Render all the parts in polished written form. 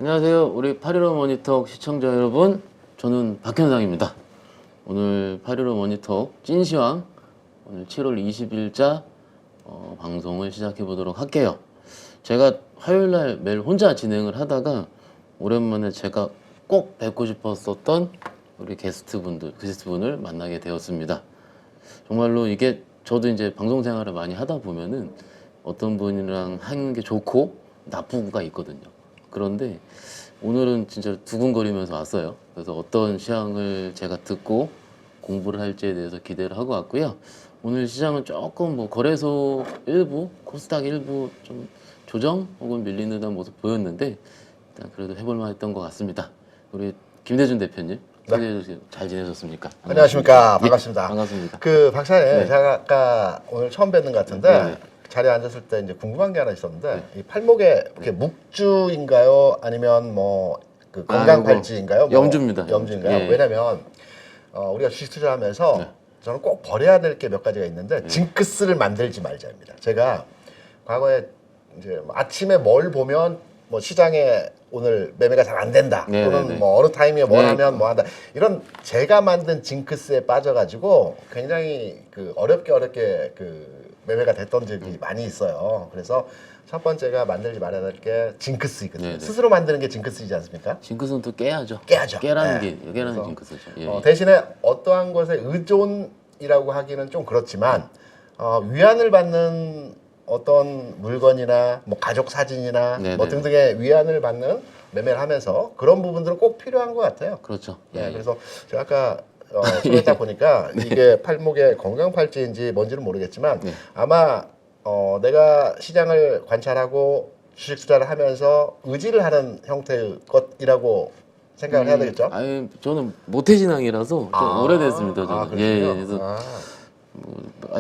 안녕하세요. 우리 8.15 모니터 시청자 여러분, 저는 박현상입니다. 오늘 8.15 모니터 찐시황 오늘 7월 20일자 방송을 시작해 보도록 할게요. 제가 화요일날 매일 혼자 진행을 하다가 오랜만에 제가 꼭 뵙고 싶었었던 우리 게스트분을 만나게 되었습니다. 정말로 이게 저도 이제 방송 생활을 많이 하다 보면은 어떤 분이랑 하는 게 좋고 나쁘고가 있거든요. 그런데 오늘은 진짜 두근거리면서 왔어요. 그래서 어떤 시황을 제가 듣고 공부를 할지에 대해서 기대를 하고 왔고요. 오늘 시장은 조금 뭐 거래소 일부, 코스닥 일부 좀 조정 혹은 밀리는 듯한 모습 보였는데 일단 그래도 해볼만 했던 것 같습니다. 우리 김대준 대표님, 네. 잘 지내셨습니까? 안녕하십니까. 예, 반갑습니다. 반갑습니다. 그 박사님, 네. 제가 아까 오늘 처음 뵙는 것 같은데 네네. 자리에 앉았을 때 이제 궁금한 게 하나 있었는데 이 팔목에 이렇게 묵주인가요? 아니면 뭐 그 건강팔찌인가요? 뭐 염주입니다. 염주인가요? 예. 왜냐면 우리가 주식 투자하면서 네. 저는 꼭 버려야 될 게 몇 가지가 있는데 징크스를 만들지 말자입니다. 제가 과거에 이제 아침에 뭘 보면 뭐 시장에 오늘 매매가 잘 안 된다 네, 또는 네, 네. 뭐 어느 타이밍에 뭘 네. 하면 뭐 한다 이런 제가 만든 징크스에 빠져가지고 굉장히 그 어렵게 그 매매가 됐던 적이 많이 있어요. 그래서 첫 번째가 만들지 말아야 될 게 징크스이거든요. 네, 네. 스스로 만드는 게 징크스이지 않습니까? 징크스는 또 깨야죠. 깨야죠. 깨라는 네. 게 깨라는 그래서, 징크스죠. 예. 대신에 어떠한 것에 의존이라고 하기는 좀 그렇지만 위안을 받는 어떤 물건이나 뭐 가족 사진이나 네네네. 뭐 등등의 위안을 받는 매매를 하면서 그런 부분들은 꼭 필요한 것 같아요. 그렇죠. 네, 예. 그래서 제가 아까 손에 딱 보니까 이게 팔목의 건강팔찌인지 뭔지는 모르겠지만 네. 아마 내가 시장을 관찰하고 주식 투자를 하면서 의지를 하는 형태의 것이라고 생각을 해야 되겠죠? 아유, 저는 모태신앙이라서 좀 오래됐습니다. 저는. 그렇군요. 예, 그래서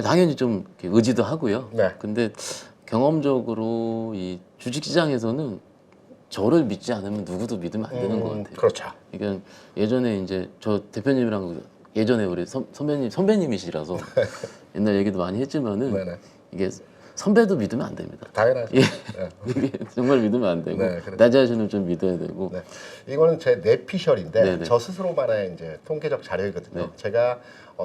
당연히 좀 이렇게 의지도 하고요. 네. 근데 경험적으로 이 주식시장에서는 저를 믿지 않으면 누구도 믿으면 안 되는 것 같아요. 그렇죠. 그러니까 예전에 이제 저 대표님이랑 예전에 우리 선배님이시라서 옛날 얘기도 많이 했지만은 네네. 이게 선배도 믿으면 안 됩니다. 당연하죠. 예. 네. 이게 정말 믿으면 안 되고 네, 그렇죠. 나 자신을 좀 믿어야 되고 네. 이거는 제 뇌피셜인데 네네. 저 스스로만의 이제 통계적 자료이거든요. 네. 제가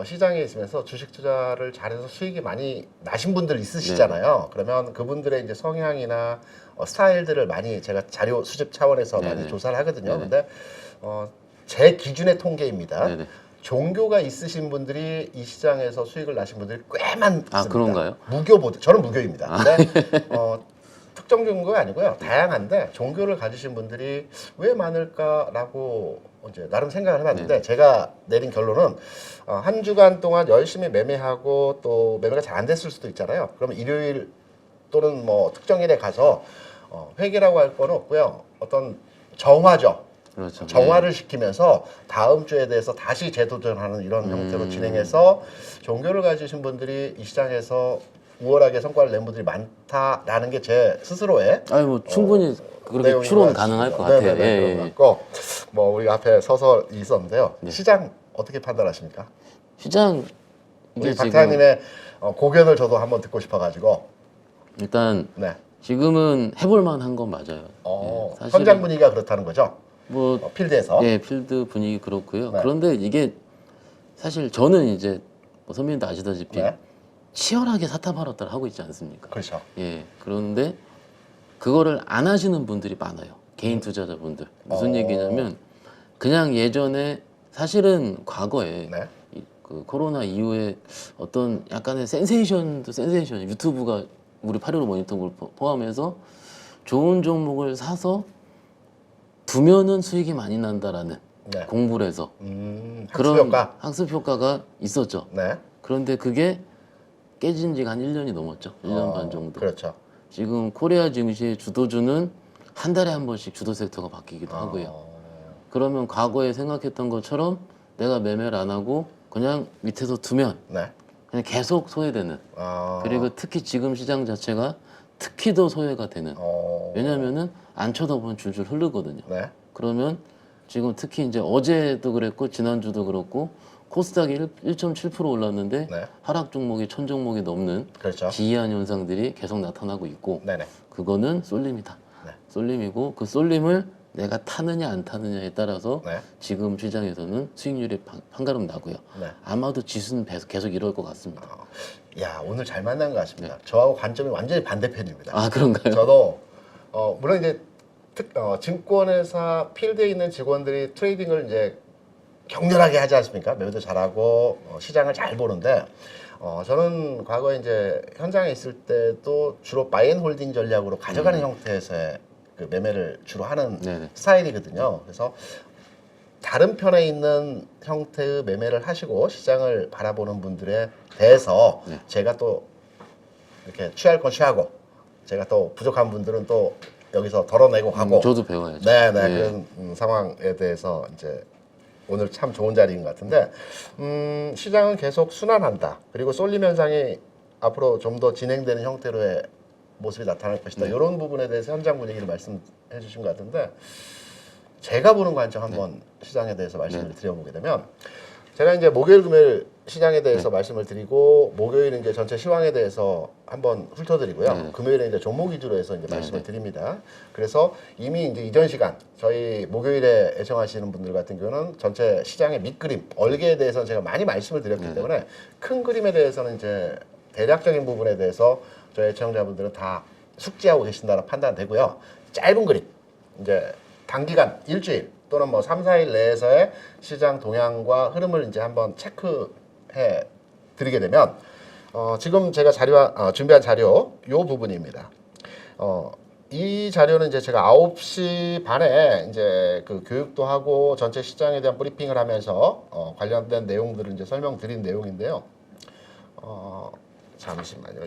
시장에 있으면서 주식 투자를 잘해서 수익이 많이 나신 분들 있으시잖아요. 그러면 그분들의 이제 성향이나 스타일들을 많이 제가 자료 수집 차원에서 네네. 많이 조사를 하거든요. 네네. 근데 제 기준의 통계입니다. 네네. 종교가 있으신 분들이 이 시장에서 수익을 나신 분들이 꽤 많습니다. 그런가요? 무교보다 저는 무교입니다. 근데 특정 종교가 아니고요. 다양한데 종교를 가지신 분들이 왜 많을까라고 이제 나름 생각을 해봤는데 제가 내린 결론은 한 주간 동안 열심히 매매하고 또 매매가 잘 안 됐을 수도 있잖아요. 그러면 일요일 또는 뭐 특정일에 가서 회계라고 할 건 없고요. 어떤 정화죠. 그렇죠. 정화를 시키면서 다음 주에 대해서 다시 재도전하는 이런 형태로 진행해서 종교를 가지신 분들이 이 시장에서 우월하게 성과를 낸 분들이 많다라는 게 제 스스로의 아니 뭐 충분히 그렇게 내용인 추론 것 가능할 것 같습니다. 같아요. 네네네, 예, 그런 예. 것 같고 뭐 우리가 앞에 서서 있었는데요. 시장 어떻게 판단하십니까? 시장 우리 이게 박 지금 사장님의 고견을 저도 한번 듣고 싶어가지고 일단 네. 지금은 해볼 만한 건 맞아요. 예, 사실은 현장 분위기가 그렇다는 거죠. 뭐 필드에서. 예, 필드 분위기 그렇고요. 네. 그런데 이게 사실 저는 이제 뭐 선배님도 아시다시피 네. 치열하게 사타팔었다를 하고 있지 않습니까? 그렇죠. 예, 그런데 그거를 안 하시는 분들이 많아요. 개인 투자자분들. 무슨 얘기냐면 그냥 예전에 사실은 과거에 네. 그 코로나 이후에 어떤 약간의 센세이션 유튜브가 우리 8.15 모니터를 포함해서 좋은 종목을 사서 두면은 수익이 많이 난다라는 네. 공부를 해서 학습 그런 효과. 학습 효과가 있었죠. 네. 그런데 그게 깨진 지가 한 1년이 넘었죠. 1년 반 정도. 그렇죠. 지금 코리아 증시의 주도주는 한 달에 한 번씩 주도 섹터가 바뀌기도 하고요. 그러면 과거에 생각했던 것처럼 내가 매매를 안 하고 그냥 밑에서 두면 네. 그냥 계속 소외되는. 아, 그리고 특히 지금 시장 자체가 특히 더 소외가 되는. 왜냐면은 안 쳐다보면 줄줄 흐르거든요. 네. 그러면 지금 특히 이제 어제도 그랬고 지난주도 그렇고 코스닥이 1.7% 올랐는데 네. 하락 종목이 1000 종목이 넘는 그렇죠. 기이한 현상들이 계속 나타나고 있고 네네. 그거는 쏠림이다. 네. 쏠림이고 그 쏠림을 내가 타느냐 안 타느냐에 따라서 네. 지금 시장에서는 수익률이 판가름 나고요. 네. 아마도 지수는 계속 이럴 것 같습니다. 야, 오늘 잘 만난 것 같습니다. 저하고 관점이 완전히 반대편입니다. 아, 그런가요? 저도 물론 이제 증권회사 필드에 있는 직원들이 트레이딩을 이제 격렬하게 하지 않습니까? 매매도 잘하고 시장을 잘 보는데 저는 과거에 이제 현장에 있을 때도 주로 바이앤홀딩 전략으로 가져가는 형태에서의 그 매매를 주로 하는 네네. 스타일이거든요. 그래서 다른 편에 있는 형태의 매매를 하시고 시장을 바라보는 분들에 대해서 네. 제가 또 이렇게 취할 건 취하고 제가 또 부족한 분들은 또 여기서 덜어내고 가고 저도 배워야죠. 네네 예. 그런 상황에 대해서 이제 오늘 참 좋은 자리인 것 같은데 시장은 계속 순환한다. 그리고 쏠림 현상이 앞으로 좀 더 진행되는 형태로의 모습이 나타날 것이다. 이런 부분에 대해서 현장 분위기를 말씀해 주신 것 같은데 제가 보는 관점 한번 시장에 대해서 말씀을 드려보게 되면 제가 이제 목요일 금요일 시장에 대해서 말씀을 드리고 목요일은 이제 전체 시황에 대해서 한번 훑어드리고요. 금요일에 이제 종목 위주로 해서 이제 말씀을 드립니다. 그래서 이미 이제 이전 시간 저희 목요일에 애청하시는 분들 같은 경우는 전체 시장의 밑그림, 얼개에 대해서는 제가 많이 말씀을 드렸기 때문에 큰 그림에 대해서는 이제 대략적인 부분에 대해서 저희 애청자분들은 다 숙지하고 계신다는 판단되고요. 짧은 그림, 이제 단기간 일주일 또는 뭐 3, 4일 내에서의 시장 동향과 흐름을 이제 한번 체크해 드리게 되면 지금 제가 준비한 자료 요 부분입니다. 이 자료는 이제 제가 9시 반에 이제 그 교육도 하고 전체 시장에 대한 브리핑을 하면서 관련된 내용들을 이제 설명드린 내용인데요. 잠시만요.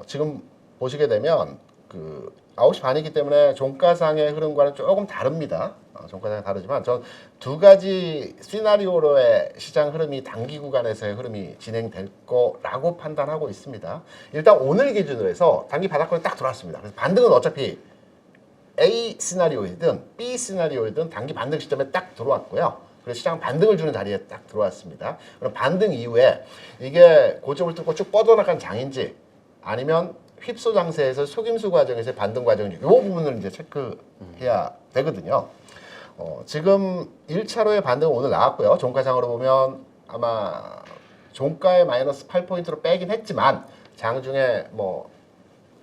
지금 보시게 되면 그 9시 반이기 때문에 종가상의 흐름과는 조금 다릅니다. 종가상이 다르지만 전 두 가지 시나리오로의 시장 흐름이 단기 구간에서의 흐름이 진행될 거라고 판단하고 있습니다. 일단 오늘 기준으로 해서 단기 바닥권이 딱 들어왔습니다. 그래서 반등은 어차피 A 시나리오이든 B 시나리오이든 단기 반등 시점에 딱 들어왔고요. 그래서 시장 반등을 주는 자리에 딱 들어왔습니다. 그럼 반등 이후에 이게 고점을 뚫고 쭉 뻗어나간 장인지 아니면 휩소 장세에서 속임수 과정에서 반등 과정인지 이 부분을 이제 체크해야 되거든요. 지금 1차로의 반등은 오늘 나왔고요. 종가상으로 보면 아마 종가에 마이너스 8포인트로 빼긴 했지만 장중에 뭐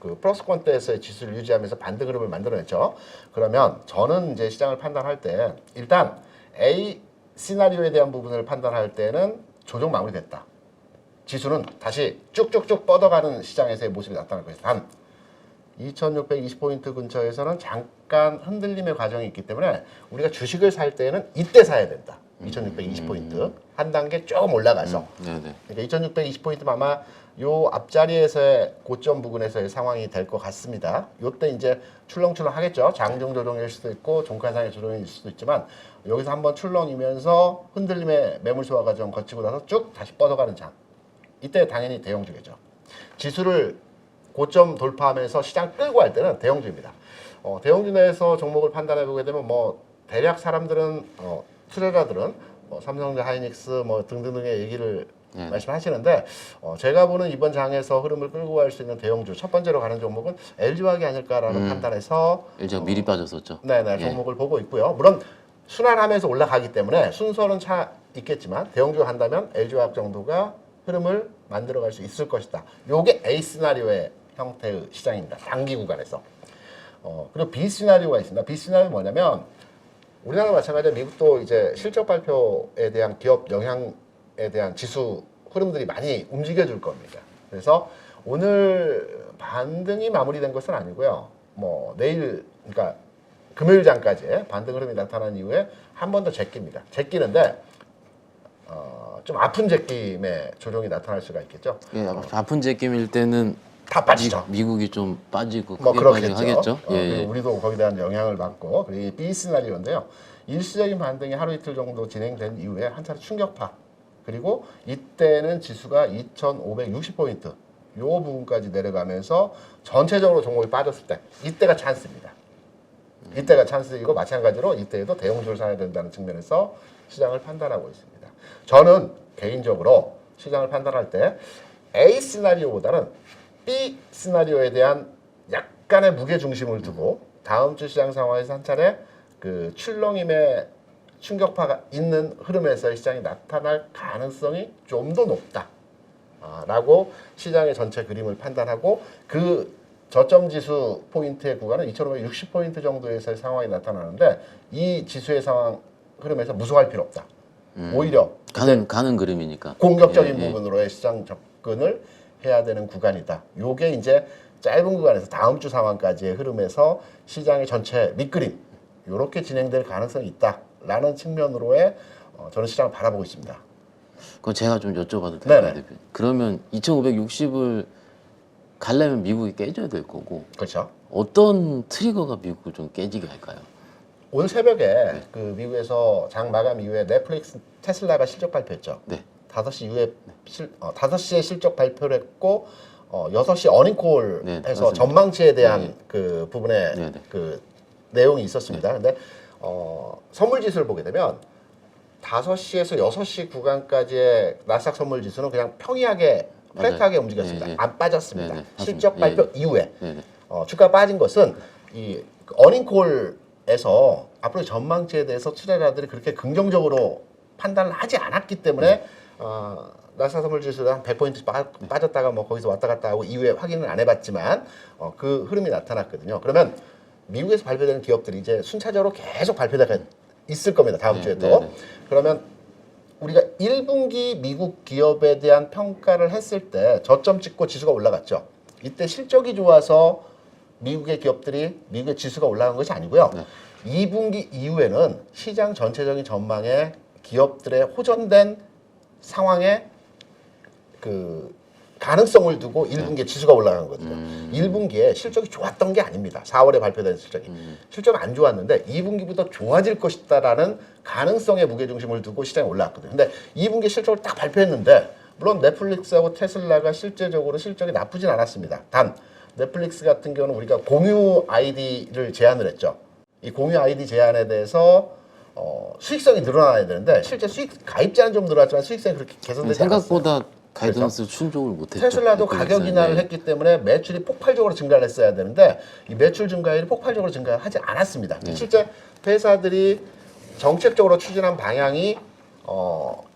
그 플러스권대에서의 지수를 유지하면서 반등 흐름을 만들어냈죠. 그러면 저는 이제 시장을 판단할 때 일단 A 시나리오에 대한 부분을 판단할 때는 조정 마무리됐다. 지수는 다시 쭉쭉쭉 뻗어가는 시장에서의 모습이 나타날 것이다. 단 2620포인트 근처에서는 잠깐 흔들림의 과정이 있기 때문에 우리가 주식을 살 때는 이때 사야 된다. 2620포인트 한 단계 조금 올라가서 그러니까 2620포인트면 아마 요 앞자리에서의 고점 부근에서의 상황이 될 것 같습니다. 요때 이제 출렁출렁 하겠죠. 장중 조정일 수도 있고 종가상의 조정일 수도 있지만 여기서 한번 출렁이면서 흔들림의 매물소화 과정 거치고 나서 쭉 다시 뻗어가는 장. 이때 당연히 대형주겠죠. 지수를 고점 돌파하면서 시장 끌고 할 때는 대형주입니다. 대형주 내에서 종목을 판단해 보게 되면 뭐 대략 사람들은 투자자들은 삼성전자, 하이닉스 뭐 등등등의 얘기를 말씀하시는데 제가 보는 이번 장에서 흐름을 끌고 갈 수 있는 대형주 첫 번째로 가는 종목은 LG화학이 아닐까라는 판단에서 LG가 미리 빠졌었죠. 네네 종목을 보고 있고요. 물론 순환하면서 올라가기 때문에 순서는 차 있겠지만 대형주가 한다면 LG화학 정도가 흐름을 만들어갈 수 있을 것이다. 요게 A 시나리오의 형태의 시장입니다. 단기 구간에서. 그리고 B 시나리오가 있습니다. B 시나리오는 뭐냐면 우리나라 마찬가지로 미국도 이제 실적 발표에 대한 기업 영향에 대한 지수 흐름들이 많이 움직여줄 겁니다. 그래서 오늘 반등이 마무리된 것은 아니고요. 뭐 내일 그러니까 금요일장까지 반등 흐름이 나타난 이후에 한 번 더 제낍니다. 제끼는데 좀 아픈 제낌의 조정이 나타날 수가 있겠죠. 예, 아픈 제낌일 때는 다 빠지죠. 미국이 좀 빠지고 뭐 크게 그렇겠죠. 하겠죠. 그리고 우리도 거기에 대한 영향을 받고 그리고 이 B 시나리오인데요. 일시적인 반등이 하루 이틀 정도 진행된 이후에 한 차례 충격파 그리고 이때는 지수가 2,560포인트 요 부분까지 내려가면서 전체적으로 종목이 빠졌을 때 이때가 찬스입니다. 이때가 찬스이고 마찬가지로 이때에도 대형주를 사야 된다는 측면에서 시장을 판단하고 있습니다. 저는 개인적으로 시장을 판단할 때 A 시나리오보다는 B 시나리오에 대한 약간의 무게 중심을 두고 다음 주 시장 상황에서 한 차례 그 출렁임의 충격파가 있는 흐름에서 시장이 나타날 가능성이 좀 더 높다. 라고 시장의 전체 그림을 판단하고 그 저점 지수 포인트의 구간은 2560포인트 정도에서의 상황이 나타나는데 이 지수의 상황 흐름에서 무서워할 필요 없다. 오히려 가는 그림이니까. 공격적인 예, 예. 부분으로의 시장 접근을 해야 되는 구간이다. 요게 이제 짧은 구간에서 다음 주 상황까지의 흐름에서 시장의 전체 밑그림 요렇게 진행될 가능성이 있다라는 측면으로의 저는 시장을 바라보고 있습니다. 그럼 제가 좀 여쭤봐도 될까요, 네네. 대표님? 그러면 2560을 가려면 미국이 깨져야 될 거고 그렇죠. 어떤 트리거가 미국을 좀 깨지게 할까요? 오늘 새벽에 그 미국에서 장 마감 이후에 넷플릭스 테슬라가 실적 발표했죠. 네. 5시 이후에 5시에 실적 발표를 했고 6시 어닝콜 네, 해서 맞습니다. 전망치에 대한 네. 그 부분에 네, 네. 그 내용이 있었습니다. 근데 선물 지수를 보게 되면 5시에서 6시 구간까지의 나스닥 선물 지수는 그냥 평이하게 맞아요. 플랫하게 움직였습니다. 네, 네. 안 빠졌습니다. 네, 네. 실적 맞습니다. 발표 이후에 네네. 주가 빠진 것은 이 어닝콜에서 앞으로 전망치에 대해서 투자자들이 그렇게 긍정적으로 판단을 하지 않았기 때문에 나스닥 선물 지수가 한 100포인트 빠졌다가 뭐 거기서 왔다 갔다 하고 이후에 확인을 안 해봤지만 그 흐름이 나타났거든요. 그러면 미국에서 발표되는 기업들이 이제 순차적으로 계속 발표가 있을 겁니다. 다음 네, 주에도. 네, 네. 그러면 우리가 1분기 미국 기업에 대한 평가를 했을 때 저점 찍고 지수가 올라갔죠. 이때 실적이 좋아서 미국의 기업들이 미국의 지수가 올라간 것이 아니고요. 네. 2분기 이후에는 시장 전체적인 전망에 기업들의 호전된 상황에 그 가능성을 두고 1분기에 지수가 올라간 거거든요. 1분기에 실적이 좋았던 게 아닙니다. 4월에 발표된 실적이. 실적이 안 좋았는데 2분기부터 좋아질 것이다라는 가능성에 무게중심을 두고 시장이 올라왔거든요. 근데 2분기 실적을 딱 발표했는데 물론 넷플릭스하고 테슬라가 실제적으로 실적이 나쁘진 않았습니다. 단 넷플릭스 같은 경우는 우리가 공유 아이디를 제안을 했죠. 이 공유 아이디 제안에 대해서 수익성이 늘어나야 되는데 실제 수익 가입자는 좀 늘어났지만 수익성이 그렇게 개선되지 않았어요. 생각보다 가이던스 충족을 못했죠. 테슬라도 넷플릭스는. 가격 인하를 네. 했기 때문에 매출이 폭발적으로 증가를 했어야 되는데 이 매출 증가율이 폭발적으로 증가하지 않았습니다. 네. 실제 회사들이 정책적으로 추진한 방향이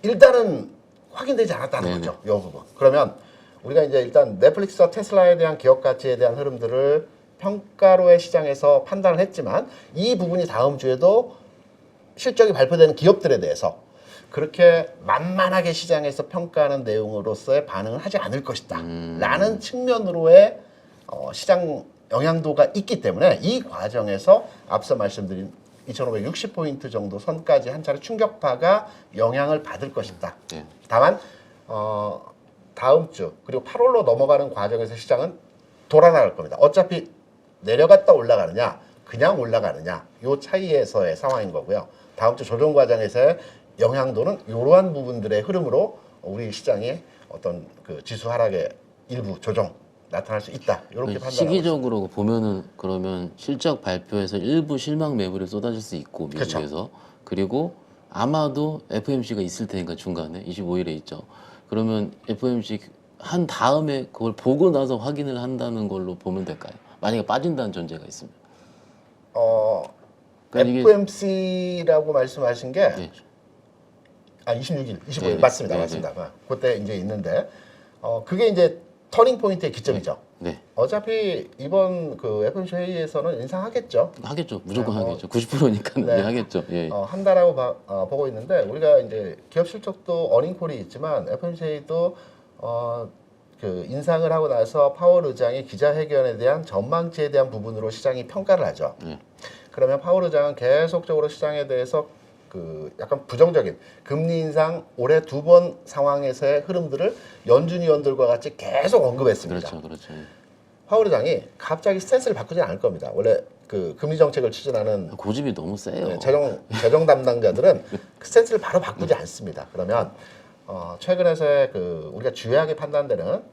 일단은 확인되지 않았다는 네, 거죠. 이 부분. 그러면 우리가 이제 일단 넷플릭스와 테슬라에 대한 기업 가치에 대한 흐름들을 평가로의 시장에서 판단을 했지만 이 부분이 다음 주에도 실적이 발표되는 기업들에 대해서 그렇게 만만하게 시장에서 평가하는 내용으로서의 반응을 하지 않을 것이다 라는 측면으로의 시장 영향도가 있기 때문에 이 과정에서 앞서 말씀드린 2560포인트 정도 선까지 한 차례 충격파가 영향을 받을 것이다. 네. 다만 다음 주 그리고 8월로 넘어가는 과정에서 시장은 돌아나갈 겁니다. 어차피 내려갔다 올라가느냐 그냥 올라가느냐 요 차이에서의 상황인 거고요. 다음 주 조정 과정에서의 영향도는 이러한 부분들의 흐름으로 우리 시장의 어떤 그 지수 하락의 일부 조정 나타날 수 있다. 이렇게 판단하고 시기적으로 보면은 그러면 실적 발표에서 일부 실망 매물이 쏟아질 수 있고 미국에서 그렇죠. 그리고 아마도 FMC가 있을 테니까 중간에 25일에 있죠. 그러면 FMC 한 다음에 그걸 보고 나서 확인을 한다는 걸로 보면 될까요? 만약에 빠진다는 전제가 있으면. 그러니까 이게- FMC라고 말씀하신 게 네. 26일, 25일 네네. 맞습니다. 네네. 맞습니다. 그때 이제 있는데 그게 이제 터닝 포인트의 기점이죠. 네. 어차피 이번 그 FMC 회의에서는 인상하겠죠. 하겠죠. 무조건 네, 하겠죠. 90%니까 네. 하겠죠. 예. 한다라고 보고 있는데 우리가 이제 기업 실적도 어닝콜이 있지만 FMC도 그 인상을 하고 나서 파월 의장이 기자회견에 대한 전망치에 대한 부분으로 시장이 평가를 하죠. 네. 그러면 파월 의장은 계속적으로 시장에 대해서 그 약간 부정적인 금리 인상 올해 2번 상황에서의 흐름들을 연준 위원들과 같이 계속 언급했습니다. 그렇죠. 그렇죠. 예. 파월 의장이 갑자기 스탠스를 바꾸지 않을 겁니다. 원래 그 금리 정책을 추진하는 고집이 너무 세요. 네, 재정 담당자들은 그 스탠스를 바로 바꾸지 않습니다. 그러면 최근에서의 그 우리가 주요하게 판단되는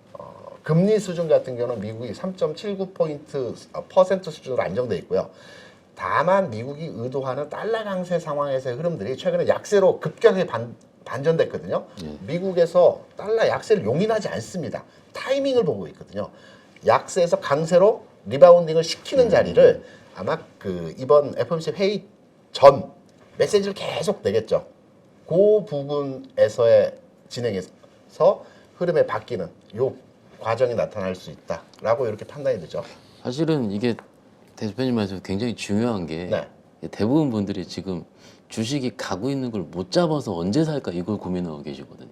금리 수준 같은 경우는 미국이 3.79% 수준으로 안정돼 있고요. 다만 미국이 의도하는 달러 강세 상황에서의 흐름들이 최근에 약세로 급격하게 반전됐거든요. 미국에서 달러 약세를 용인하지 않습니다. 타이밍을 보고 있거든요. 약세에서 강세로 리바운딩을 시키는 자리를 아마 그 이번 FOMC 회의 전 메시지를 계속 내겠죠. 그 부분에서의 진행에서 흐름에 바뀌는 요 과정이 나타날 수 있다라고 이렇게 판단이 되죠. 사실은 이게 대표님 말씀 굉장히 중요한 게 네. 대부분 분들이 지금 주식이 가고 있는 걸 못 잡아서 언제 살까 이걸 고민하고 계시거든요.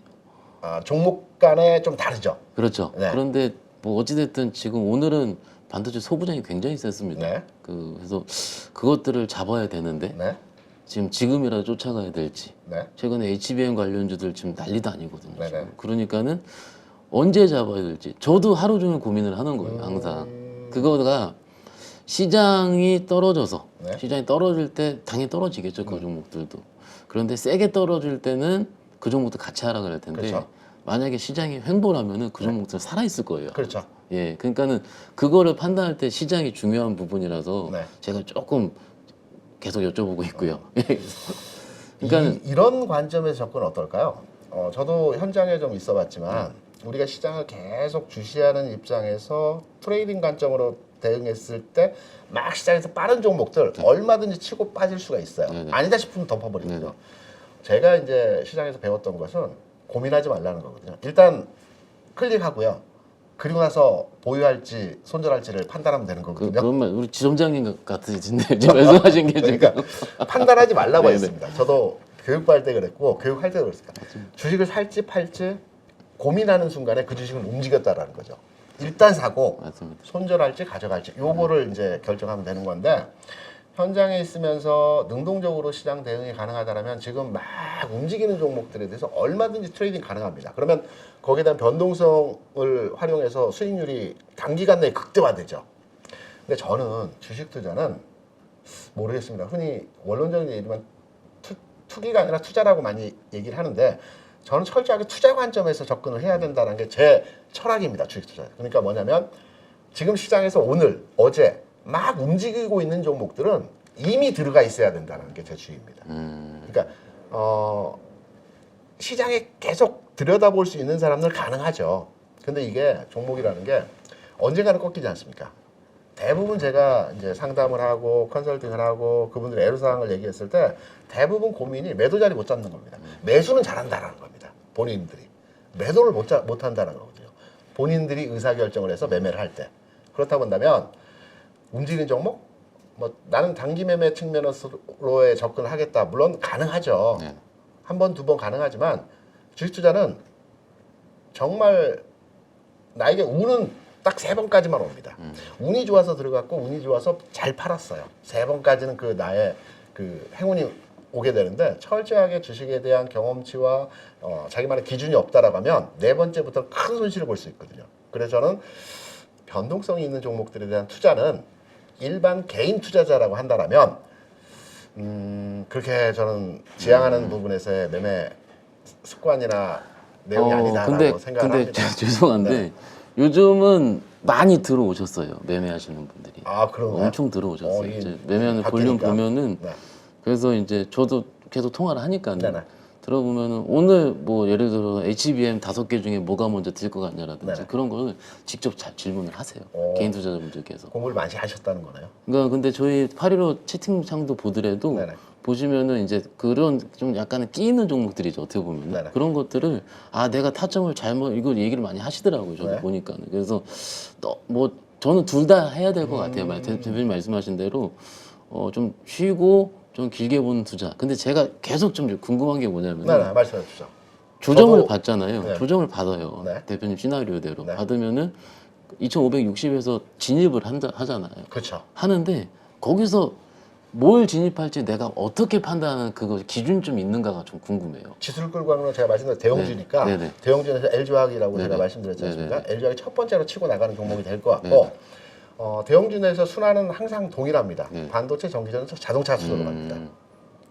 아, 종목 간에 좀 다르죠. 그렇죠. 네. 그런데 뭐 어찌됐든 지금 오늘은 반도체 소부장이 굉장히 셌습니다. 네. 그래서 그것들을 잡아야 되는데 네. 지금이라도 쫓아가야 될지. 네. 최근에 HBM 관련주들 지금 난리도 아니거든요. 네네. 지금. 그러니까는 언제 잡아야 될지. 저도 하루 종일 고민을 하는 거예요. 항상. 그거가 시장이 떨어져서 네. 시장이 떨어질 때 당연히 떨어지겠죠. 그 종목들도. 그런데 세게 떨어질 때는 그 종목도 같이 하락을 할 텐데 그렇죠. 만약에 시장이 횡보라면은 그 종목들 살아 있을 거예요. 그렇죠. 예, 그러니까는 그거를 판단할 때 시장이 중요한 부분이라서 네. 제가 조금 계속 여쭤보고 있고요. 그러니까는 이런 관점에서 접근은 어떨까요? 저도 현장에 좀 있어봤지만 우리가 시장을 계속 주시하는 입장에서 트레이딩 관점으로 대응했을 때 막 시장에서 빠른 종목들 얼마든지 치고 빠질 수가 있어요. 네네. 아니다 싶으면 덮어버리거든요. 네네. 제가 이제 시장에서 배웠던 것은 고민하지 말라는 거거든요. 일단 클릭하고요. 그리고 나서 보유할지 손절할지를 판단하면 되는 거거든요. 그런 말 우리 지점장님 같으신데 지금 말씀하신 게 지금 그러니까 판단하지 말라고 네네. 했습니다. 저도 교육받을 때 그랬고 교육할 때도 그랬습니다. 주식을 살지 팔지 고민하는 순간에 그 주식은 움직였다라는 거죠. 일단 사고 맞습니다. 손절할지 가져갈지 요거를 이제 결정하면 되는 건데 현장에 있으면서 능동적으로 시장 대응이 가능하다면 지금 막 움직이는 종목들에 대해서 얼마든지 트레이딩 가능합니다. 그러면 거기에 대한 변동성을 활용해서 수익률이 단기간 내에 극대화되죠. 근데 저는 주식 투자는 모르겠습니다. 흔히 원론적인 얘기지만 투기가 아니라 투자라고 많이 얘기를 하는데 저는 철저하게 투자 관점에서 접근을 해야 된다는 게 제 철학입니다. 주식 투자. 그러니까 뭐냐면 지금 시장에서 오늘, 어제 막 움직이고 있는 종목들은 이미 들어가 있어야 된다는 게 제 주의입니다. 그러니까 시장에 계속 들여다볼 수 있는 사람들 가능하죠. 근데 이게 종목이라는 게 언젠가는 꺾이지 않습니까? 대부분 제가 이제 상담을 하고 컨설팅을 하고 그분들의 애로사항을 얘기했을 때 대부분 고민이 매도 자리 못 잡는 겁니다. 매수는 잘한다라는 겁니다. 본인들이. 매도를 못 한다는 거거든요. 본인들이 의사결정을 해서 매매를 할 때. 그렇다고 한다면 움직이는 종목? 뭐 나는 단기 매매 측면으로의 접근을 하겠다. 물론 가능하죠. 네. 한 번, 두 번 가능하지만 주식 투자는 정말 나에게 운은 딱 3번까지만 옵니다. 운이 좋아서 들어갔고 운이 좋아서 잘 팔았어요. 3번까지는 그 나의 그 행운이 오게 되는데 철저하게 주식에 대한 경험치와 자기만의 기준이 없다라고 하면 4번째부터 큰 손실을 볼 수 있거든요. 그래서 저는 변동성이 있는 종목들에 대한 투자는 일반 개인 투자자라고 한다라면 그렇게 저는 지향하는 부분에서의 매매 습관이나 내용이 아니다라고 생각을 근데 합니다. 죄송한데 네. 요즘은 많이 들어오셨어요. 매매하시는 분들이. 아, 그런가요? 엄청 들어오셨어요. 이 이제 매매하는 볼륨 바뀌니까. 보면은 네. 그래서 이제 저도 계속 통화를 하니까 네네. 들어보면은 오늘 뭐 예를 들어 HBM 5개 중에 뭐가 먼저 들 것 같냐라든지 네네. 그런 거를 직접 잘 질문을 하세요. 오. 개인 투자자분들께서. 공부를 많이 하셨다는 거네요. 그러니까 근데 저희 815 채팅창도 보더라도 네네. 보시면은 이제 그런 좀 약간은 끼 있는 종목들이죠. 어떻게 보면 네네. 그런 것들을 아 내가 타점을 잘못 이걸 얘기를 많이 하시더라고요. 저도 네. 보니까는 그래서 뭐 저는 둘 다 해야 될 것 같아요. 대표님 말씀하신 대로 좀 쉬고 좀 길게 보는 투자. 근데 제가 계속 좀 궁금한 게 뭐냐면 네네. 말씀해 주시죠. 조정을 저도- 받잖아요. 네. 조정을 받아요. 네. 대표님 시나리오대로 네. 받으면은 2,560에서 진입을 하잖아요. 그렇죠. 하는데 거기서 뭘 진입할지 내가 어떻게 판단하는 그거 기준 좀 있는가가 좀 궁금해요. 지수를 끌고 가는 건 제가 말씀드린 대형주니까 네. 네네. 대형주에서 LG화학이라고 네네. 제가 말씀드렸지 않습니까? 네네. LG화학이 첫 번째로 치고 나가는 종목이 될 것 같고 네네. 대형주 내에서 순환은 항상 동일합니다. 네. 반도체, 전기전자, 자동차 순으로 갑니다.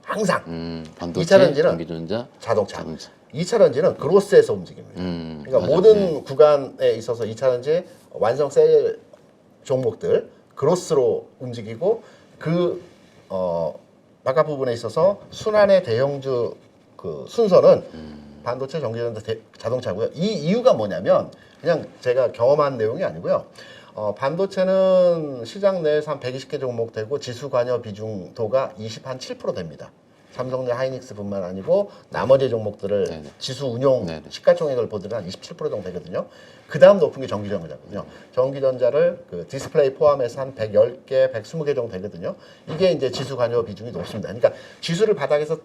항상 반도체, 이차 전지는 전기전자, 자동차. 자동차. 2차 전지는 그로스에서 움직입니다. 그러니까 맞아요. 모든 네. 구간에 있어서 2차 전지 완성 셀 종목들 그로스로 움직이고 그 바깥 부분에 있어서 순환의 대형주 그 순서는 반도체, 전기전자, 자동차고요. 이 이유가 뭐냐면 그냥 제가 경험한 내용이 아니고요. 반도체는 시장 내에서 한 120개 종목 되고 지수 관여 비중도가 27% 됩니다. 삼성내 하이닉스뿐만 아니고 나머지 종목들을 네네. 지수 운용 네네. 시가총액을 보더니 한 27% 정도 되거든요. 그 다음 높은 게 전기전자거든요. 전기전자를 그 디스플레이 포함해서 한 110개, 120개 정도 되거든요. 이게 이제 지수 관여 비중이 높습니다. 그러니까 지수를 바닥에서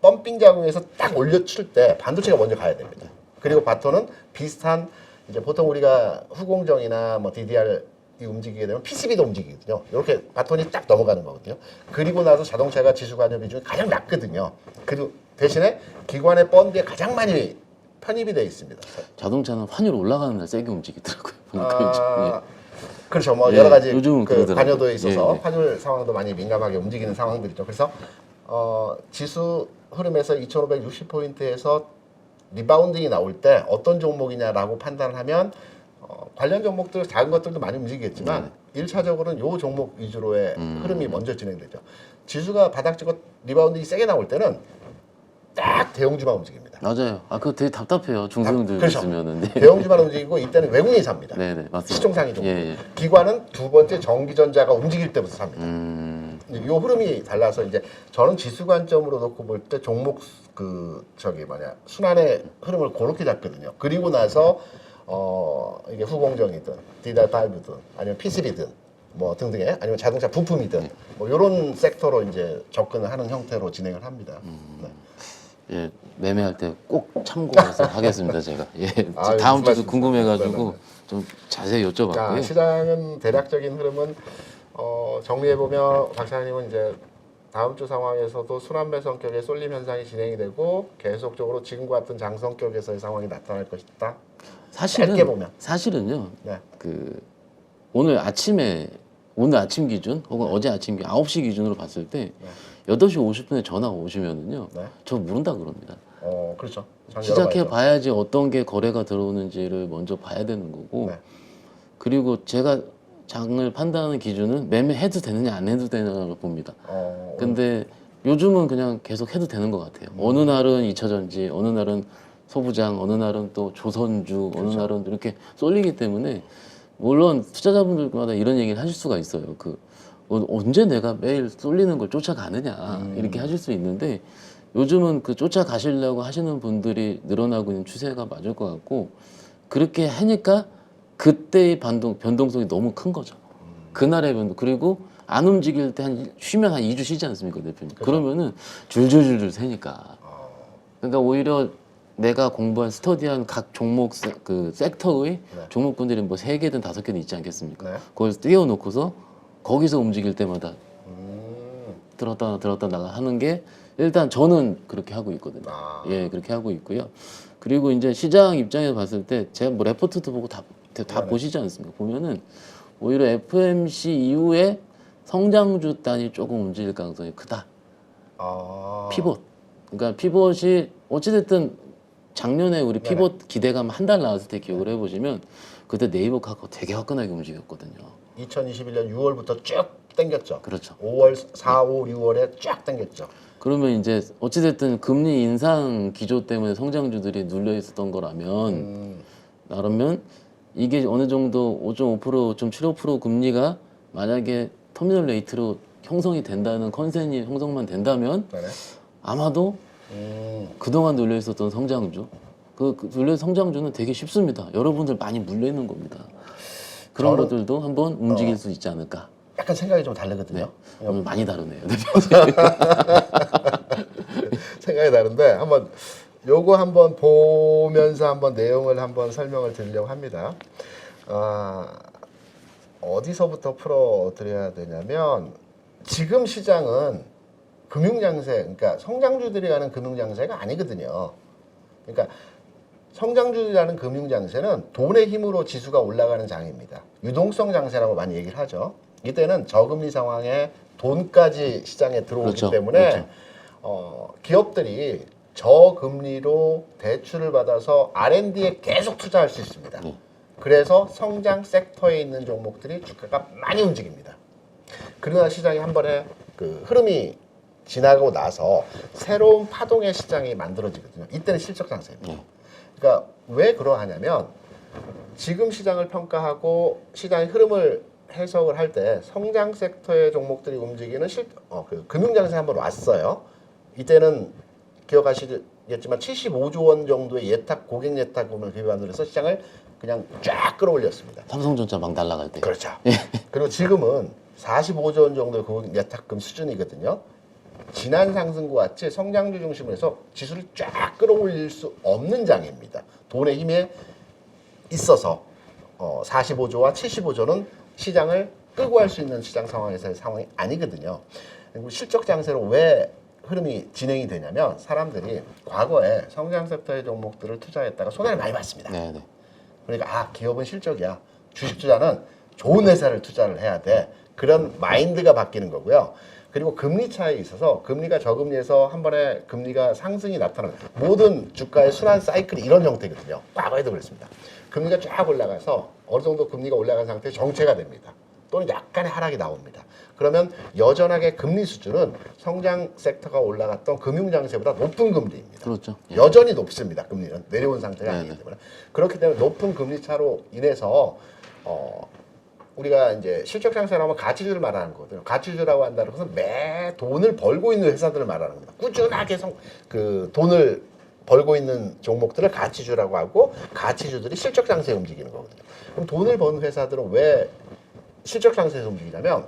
펌핑 작용해서 딱 올려칠 때 반도체가 먼저 가야 됩니다. 그리고 바톤은 비슷한 이제 보통 우리가 후공정이나 뭐 DDR 이 움직이게 되면 PCB도 움직이거든요. 이렇게 바톤이 딱 넘어가는 거거든요. 그리고 나서 자동차가 지수 관여 비중이 가장 낮거든요. 그리고 대신에 기관의 펀드에 가장 많이 편입이 되어 있습니다. 자동차는 환율 올라가는 날 세게 움직이더라고요. 보니까 이제. 아, 그렇죠. 뭐 예, 여러 가지 요즘은 그 그러더라고요. 관여도에 있어서 예, 예. 환율 상황도 많이 민감하게 움직이는 상황들이죠. 그래서 지수 흐름에서 2,560포인트에서 리바운딩이 나올 때 어떤 종목이냐라고 판단을 하면 관련 종목들 작은 것들도 많이 움직이겠지만 네. 1차적으로는 요 종목 위주로의 흐름이 먼저 진행되죠. 지수가 바닥지고 리바운딩이 세게 나올 때는 딱 대형주만 움직입니다. 맞아요. 아, 그거 되게 답답해요. 중소형들 그렇죠. 있으면은. 네. 대형주만 움직이고 이때는 외국인이 삽니다. 네네, 맞습니다. 시총상위 종목. 예, 예. 기관은 두 번째 전기전자가 움직일 때부터 삽니다. 이 흐름이 달라서 이제 저는 지수 관점으로 놓고 볼 때 종목 순환의 흐름을 그렇게 잡거든요. 그리고 나서 이게 후공정이든 DDR5든 아니면 PCB든 뭐 등등의 아니면 자동차 부품이든 뭐 이런 섹터로 이제 접근을 하는 형태로 진행을 합니다. 네. 예, 매매할 때 꼭 참고해서 하겠습니다, 제가. 예, 아, 다음 무슨 주도 궁금해가지고 네네네. 좀 자세히 여쭤봤고요. 시장은 대략적인 흐름은 정리해 보면 박사님은 이제 다음 주 상황에서도 순환매 성격의 쏠림 현상이 진행이 되고 계속적으로 지금과 같은 장 성격에서의 상황이 나타날 것이다. 짧게 보면. 사실은요. 네. 그 오늘 아침 기준 혹은 어제 아침 9시 기준으로 봤을 때 8시 50분에 전화가 오시면은요. 네. 저 모른다 그럽니다. 그렇죠. 장 시작해 열어봐야죠. 봐야지 어떤 게 거래가 들어오는지를 먼저 봐야 되는 거고. 네. 그리고 제가 장을 판단하는 기준은 매매해도 되느냐 안 해도 되느냐를 봅니다. 근데 요즘은 그냥 계속 해도 되는 것 같아요. 어느 날은 2차전지, 어느 날은 소부장, 어느 날은 또 조선주, 어느 날은 이렇게 쏠리기 때문에 물론 투자자분들마다 이런 얘기를 하실 수가 있어요. 언제 내가 매일 쏠리는 걸 쫓아가느냐 이렇게 하실 수 있는데 요즘은 그 쫓아가시려고 하시는 분들이 늘어나고 있는 추세가 맞을 것 같고 그렇게 하니까 그때의 변동성이 너무 큰 거죠. 그날의 변동. 그리고 안 움직일 때 쉬면 한 2주 쉬지 않습니까, 대표님? 그러면은 줄줄줄줄 새니까. 그러니까 오히려 내가 공부한 스터디한 각 종목 그 섹터의 종목군들이 뭐 3개든 5개든 있지 않겠습니까? 네. 그걸 띄워놓고서 거기서 움직일 때마다 들었다 나가 하는 게 일단 저는 그렇게 하고 있거든요. 예, 그렇게 하고 있고요. 그리고 이제 시장 입장에서 봤을 때 제가 뭐 레포트도 보고 다 보시지 않습니까? 보면은 오히려 FMC 이후에 성장주 단이 조금 움직일 가능성이 크다. 피봇. 그러니까 피봇이 어찌됐든 작년에 우리 피봇 기대감 한 달 나왔을 때 기억을 해보시면 그때 네이버 카카오 되게 화끈하게 움직였거든요. 2021년 6월부터 쭉 당겼죠. 그렇죠. 5월, 4, 5, 6월에 쫙 당겼죠. 그러면 이제 어찌됐든 금리 인상 기조 때문에 성장주들이 눌려 있었던 거라면 나라면 이게 어느 정도 5.5%, 5.75% 금리가 만약에 터미널 레이트로 형성이 된다는 컨센이 형성만 된다면 네네. 아마도 그동안 눌려 있었던 성장주 눌려 성장주는 되게 쉽습니다. 여러분들 많이 물려 있는 겁니다. 그런 저는- 것들도 한번 움직일 수 있지 않을까. 약간 생각이 좀 다르거든요. 오늘 많이 다르네요. 생각이 다른데 요거 한번 보면서 한번 내용을 한번 설명을 드리려고 합니다. 어디서부터 풀어드려야 되냐면 지금 시장은 금융장세, 그러니까 성장주들이 가는 금융장세가 아니거든요. 그러니까 성장주라는 금융장세는 돈의 힘으로 지수가 올라가는 장입니다. 유동성 장세라고 많이 얘기를 하죠. 이때는 저금리 상황에 돈까지 시장에 들어오기 그렇죠. 때문에 그렇죠. 기업들이 저금리로 대출을 받아서 R&D에 계속 투자할 수 있습니다. 그래서 성장 섹터에 있는 종목들이 주가가 많이 움직입니다. 그러나 시장이 한 번에 그 흐름이 지나고 나서 새로운 파동의 시장이 만들어지거든요. 이때는 실적 장세입니다. 그러니까 왜 그러하냐면 지금 시장을 평가하고 시장의 흐름을 해석을 할 때 성장 섹터의 종목들이 움직이는 그 금융장세 한번 왔어요. 이때는 기억하시겠지만 75조 원 정도의 고객 예탁금을 기반으로 해서 시장을 그냥 쫙 끌어올렸습니다. 삼성전자 막 날아갈 때. 그렇죠. 그리고 지금은 45조 원 정도의 고객 예탁금 수준이거든요. 지난 상승과 같이 성장주 중심으로 해서 지수를 쫙 끌어올릴 수 없는 장입니다. 돈의 힘에 있어서 45조와 75조는 시장을 끄고 할 수 있는 시장 상황에서의 상황이 아니거든요. 그리고 실적 장세로 왜 흐름이 진행이 되냐면 사람들이 과거에 성장 섹터의 종목들을 투자했다가 손해를 많이 봤습니다. 네네. 그러니까 기업은 실적이야. 주식 투자는 좋은 회사를 투자를 해야 돼. 그런 마인드가 바뀌는 거고요. 그리고 금리 차이에 있어서 금리가 저금리에서 한 번에 금리가 상승이 나타나는 모든 주가의 순환 사이클이 이런 형태거든요. 과거에도 그랬습니다. 금리가 쫙 올라가서 어느 정도 금리가 올라간 상태에 정체가 됩니다. 또는 약간의 하락이 나옵니다. 그러면 여전하게 금리 수준은 성장 섹터가 올라갔던 금융장세보다 높은 금리입니다. 그렇죠. 예. 여전히 높습니다. 금리는 내려온 상태가 네네. 아니기 때문에 그렇기 때문에 높은 금리 차로 인해서 우리가 이제 실적 장세를 하면 가치주를 말하는 거거든요. 가치주라고 한다는 것은 매 돈을 벌고 있는 회사들을 말하는 겁니다. 꾸준하게 그 돈을 벌고 있는 종목들을 가치주라고 하고 가치주들이 실적 장세에 움직이는 거거든요. 그럼 돈을 버는 회사들은 왜 실적 장세에서 움직이냐면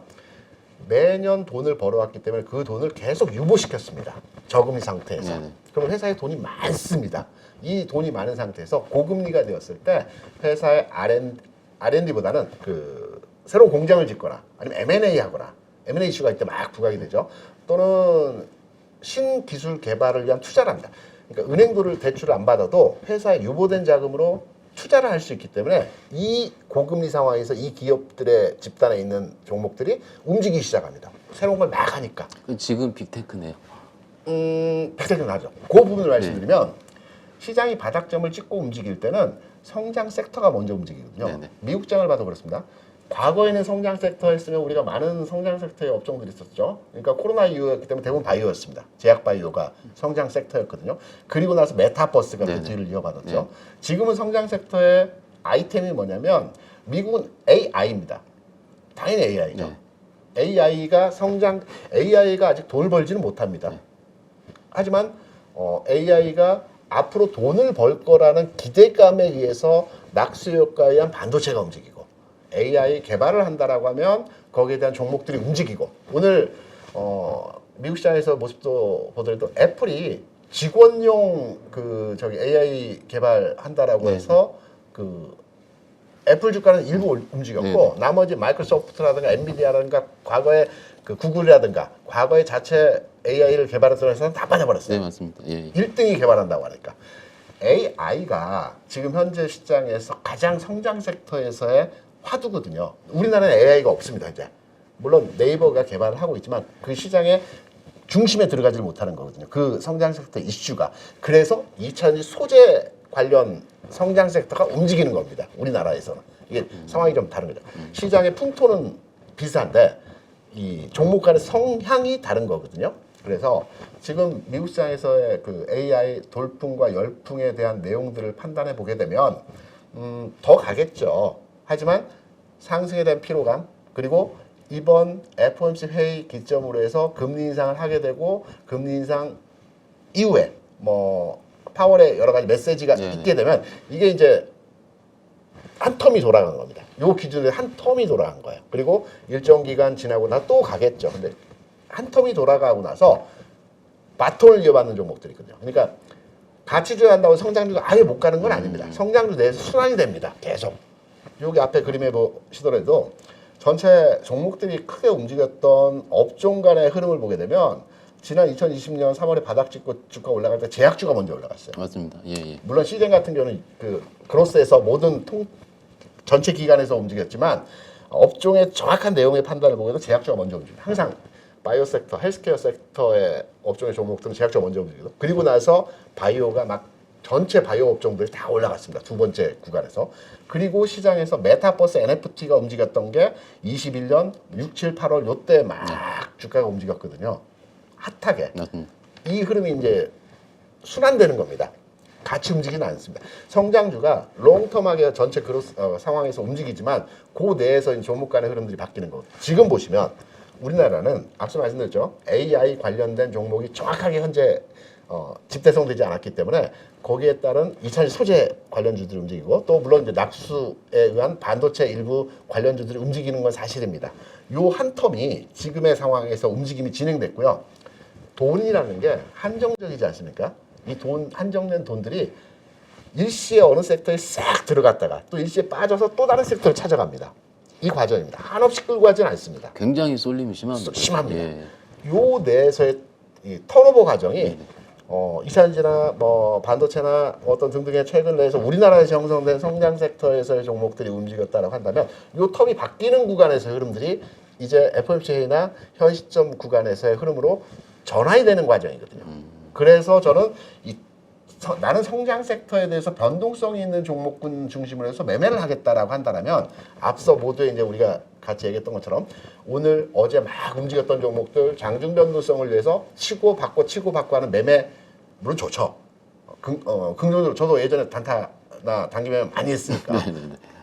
매년 돈을 벌어왔기 때문에 그 돈을 계속 유보시켰습니다. 저금리 상태에서. 네네. 그러면 회사에 돈이 많습니다. 이 돈이 많은 상태에서 고금리가 되었을 때 회사의 R&D보다는 그 새로운 공장을 짓거나 아니면 M&A 하거나 M&A 이슈가 이때 막 부각이 되죠. 또는 신기술 개발을 위한 투자를 합니다. 그러니까 은행도를 대출을 안 받아도 회사에 유보된 자금으로 투자를 할 수 있기 때문에 이 고금리 상황에서 이 기업들의 집단에 있는 종목들이 움직이기 시작합니다. 새로운 걸 막 하니까. 지금 빅테크네요. 팩트는 하죠. 그 부분을 말씀드리면 시장이 바닥점을 찍고 움직일 때는 성장 섹터가 먼저 움직이거든요. 네네. 미국장을 봐도 그렇습니다. 과거에는 성장 섹터였으면 우리가 많은 성장 섹터의 업종들이 있었죠. 그러니까 코로나 이후였기 때문에 대부분 바이오였습니다. 제약 바이오가 성장 섹터였거든요. 그리고 나서 메타버스가 그 네네. 뒤를 이어받았죠. 네. 지금은 성장 섹터의 아이템이 뭐냐면 미국은 AI입니다. 당연히 AI죠. 네. AI가 아직 돈을 벌지는 못합니다. 네. 하지만 AI가 앞으로 돈을 벌 거라는 기대감에 의해서 낙수 효과에 의한 반도체가 움직이고 AI 개발을 한다라고 하면 거기에 대한 종목들이 움직이고 오늘 미국 시장에서 모습도 보더라도 애플이 직원용 AI 개발한다라고 네. 해서 그 애플 주가는 일부 움직였고 네. 나머지 마이크로소프트라든가 엔비디아라든가 과거에 그 구글이라든가 과거에 자체 AI를 개발했던 회사는 다 빠져버렸어요. 네, 맞습니다. 예. 1등이 개발한다고 하니까. AI가 지금 현재 시장에서 가장 성장 섹터에서의 화두거든요. 우리나라는 AI가 없습니다, 이제. 물론 네이버가 개발을 하고 있지만 그 시장의 중심에 들어가지 못하는 거거든요. 그 성장 섹터 이슈가. 그래서 2차전지 소재 관련 성장 섹터가 움직이는 겁니다. 우리나라에서는. 이게 상황이 좀 다른 거죠. 시장의 풍토는 비슷한데 이 종목 간의 성향이 다른 거거든요. 그래서 지금 미국 시장에서의 그 AI 돌풍과 열풍에 대한 내용들을 판단해 보게 되면 더 가겠죠. 하지만 상승에 대한 피로감 그리고 이번 FOMC 회의 기점으로 해서 금리 인상을 하게 되고 금리 인상 이후에 뭐 파월의 여러 가지 메시지가 있게 되면 이게 이제 한 텀이 돌아간 겁니다. 요 기준으로 한 텀이 돌아간 거예요. 그리고 일정 기간 지나고 나 또 가겠죠. 근데 한 텀이 돌아가고 나서 바톤을 이어받는 종목들이 있거든요. 그러니까 가치주에 한다고 성장주가 아예 못 가는 건 아닙니다. 성장주 내에서 순환이 됩니다. 계속. 여기 앞에 그림에 보시더라도 전체 종목들이 크게 움직였던 업종 간의 흐름을 보게 되면 지난 2020년 3월에 바닥 찍고 주가 올라갈 때 제약주가 먼저 올라갔어요. 맞습니다. 예. 물론 시젠 같은 경우는 그 그로스에서 모든 전체 기관에서 움직였지만 업종의 정확한 내용의 판단을 보고도 제약주가 먼저 움직여요. 항상 바이오 섹터, 헬스케어 섹터의 업종의 종목들은 제약주가 먼저 움직이고 그리고 나서 바이오가 막 전체 바이오 업종들이 다 올라갔습니다. 두 번째 구간에서. 그리고 시장에서 메타버스 NFT가 움직였던 게 21년 6, 7, 8월 요때 막 주가가 움직였거든요. 핫하게. 맞습니다. 이 흐름이 이제 순환되는 겁니다. 같이 움직이는 않습니다. 성장주가 롱텀하게 전체 그로스 상황에서 움직이지만 그 내에서 종목 간의 흐름들이 바뀌는 거. 지금 보시면 우리나라는 앞서 말씀드렸죠. AI 관련된 종목이 정확하게 현재 집대성되지 않았기 때문에 거기에 따른 2차전지 소재 관련주들이 움직이고 또 물론 이제 낙수에 의한 반도체 일부 관련주들이 움직이는 건 사실입니다. 요 한 텀이 지금의 상황에서 움직임이 진행됐고요. 돈이라는 게 한정적이지 않습니까? 이 돈 한정된 돈들이 일시에 어느 섹터에 싹 들어갔다가 또 일시에 빠져서 또 다른 섹터를 찾아갑니다. 이 과정입니다. 한없이 끌고 가지는 않습니다. 굉장히 쏠림이 심합니다. 심합니다. 예. 요 내에서의 이 턴오버 과정이 2차전지나 뭐 반도체나 어떤 등등의 최근 내에서 우리나라에서 형성된 성장 섹터에서의 종목들이 움직였다라고 한다면 요 텀이 바뀌는 구간에서의 흐름들이 이제 FOMC나 현 시점 구간에서의 흐름으로 전환이 되는 과정이거든요. 그래서 저는 나는 성장 섹터에 대해서 변동성이 있는 종목군 중심으로 해서 매매를 하겠다라고 한다면 앞서 모두에 이제 우리가 같이 얘기했던 것처럼 오늘 어제 막 움직였던 종목들 장중 변동성을 위해서 치고 받고 하는 매매 물론 좋죠. 긍정적으로 저도 예전에 단타나 단기 매매 많이 했으니까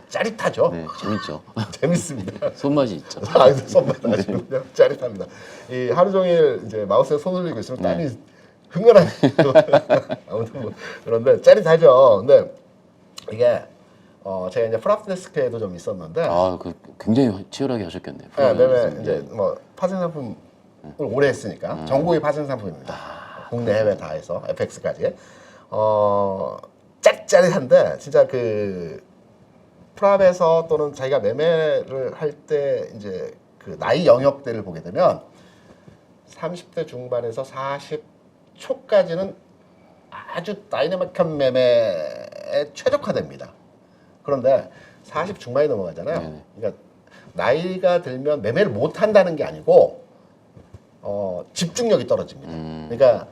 짜릿하죠. 네, 재밌죠. 재밌습니다. 손맛이 있죠. 손맛 아주 그냥 짜릿합니다. 이 하루 종일 이제 마우스에 손 올리고 있으면 땀이 흥건하게 아무튼 뭐 그런데 짜릿하죠. 근데 이게 제가 이제 프랍데스크에도 좀 있었는데 그 굉장히 치열하게 하셨겠네요. 네, 매매 이제 뭐 파생 상품을 오래 했으니까 전국의 파생 상품입니다. 국내 해외 다 해서 FX까지 짜릿짜릿한데 진짜 그 프랍에서 또는 자기가 매매를 할 때 이제 그 나이 영역대를 보게 되면 30대 중반에서 40초까지는 아주 다이내믹한 매매에 최적화됩니다. 그런데 40 중반이 넘어가잖아요. 네네. 그러니까 나이가 들면 매매를 못 한다는 게 아니고 집중력이 떨어집니다. 그러니까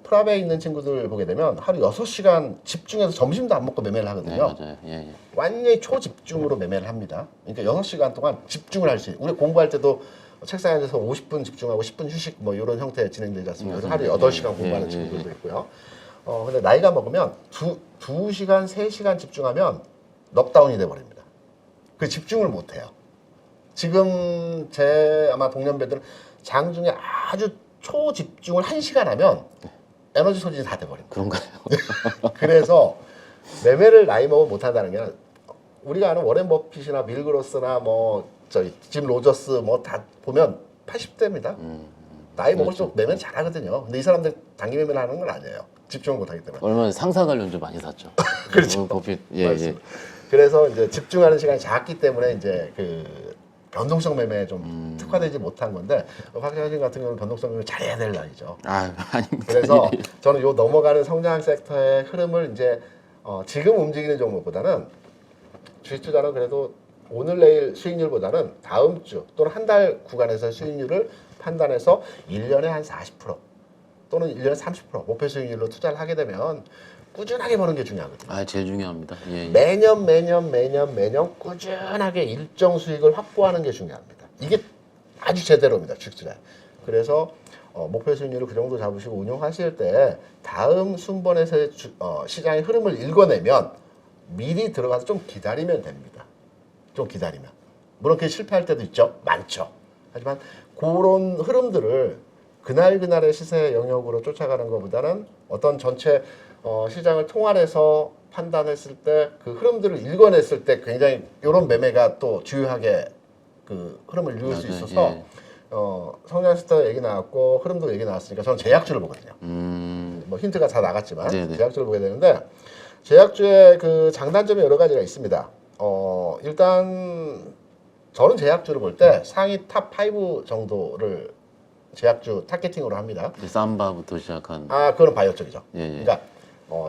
프랍에 있는 친구들 보게 되면 하루 6시간 집중해서 점심도 안 먹고 매매를 하거든요. 네, 맞아요. 예. 완전히 초집중으로 매매를 합니다. 그러니까 6시간 동안 집중을 할 수 있어요. 우리 공부할 때도 책상에 앉아서 50분 집중하고 10분 휴식 뭐 이런 형태 진행되지 않습니까? 그래서 하루 8시간 공부하는 친구들도 있고요. 근데 나이가 먹으면 2시간, 3시간 집중하면 넉다운이 돼버립니다. 그 집중을 못 해요. 지금 제 아마 동년배들은 장중에 아주 초집중을 1시간 하면 에너지 소진이 다 돼버립니다. 그런가요? 그래서 매매를 나이 먹으면 못한다는 게 우리가 아는 워렌 버핏이나 빌 그로스나 뭐 짐 로저스 뭐 다 보면 80대입니다. 나이 먹을수록 매매는 잘하거든요. 근데 이 사람들 단기 매매를 하는 건 아니에요. 집중을 못하기 때문에. 얼마 전에 상사 관련주 많이 샀죠. 그렇죠. 버핏. 예. 그래서 이제 집중하는 시간이 작기 때문에 이제 그 변동성 매매에 좀 특화되지 못한 건데 박찬신 같은 경우는 변동성 매매 잘해야 될 나이죠. 아닙니다. 그래서 저는 요 넘어가는 성장 섹터의 흐름을 이제 지금 움직이는 종목보다는 주식 투자는 그래도 오늘 내일 수익률보다는 다음 주 또는 한 달 구간에서의 수익률을 판단해서 1년에 한 40% 또는 1년에 30% 목표 수익률로 투자를 하게 되면 꾸준하게 버는 게 중요하거든요. 제일 중요합니다. 예. 매년 꾸준하게 일정 수익을 확보하는 게 중요합니다. 이게 아주 제대로입니다. 주식 투자. 그래서 목표 수익률을 그 정도 잡으시고 운용하실 때 다음 순번에서의 시장의 흐름을 읽어내면 미리 들어가서 좀 기다리면 됩니다. 좀 기다리면. 물론 그게 실패할 때도 있죠. 많죠. 하지만 그런 흐름들을 그날그날의 시세 영역으로 쫓아가는 것보다는 어떤 전체 시장을 통할해서 판단했을 때 그 흐름들을 읽어냈을 때 굉장히 이런 매매가 또 주요하게 그 흐름을 이룰 수 있어서 예. 성장 섹터 얘기 나왔고 흐름도 얘기 나왔으니까 저는 제약주를 보거든요. 뭐 힌트가 다 나갔지만 네네. 제약주를 보게 되는데 제약주의 그 장단점이 여러 가지가 있습니다. 일단 저는 제약주를 볼 때 상위 탑 5 정도를 제약주 타겟팅으로 합니다. 삼바부터 시작한. 그거는 바이오 쪽이죠. 예. 그러니까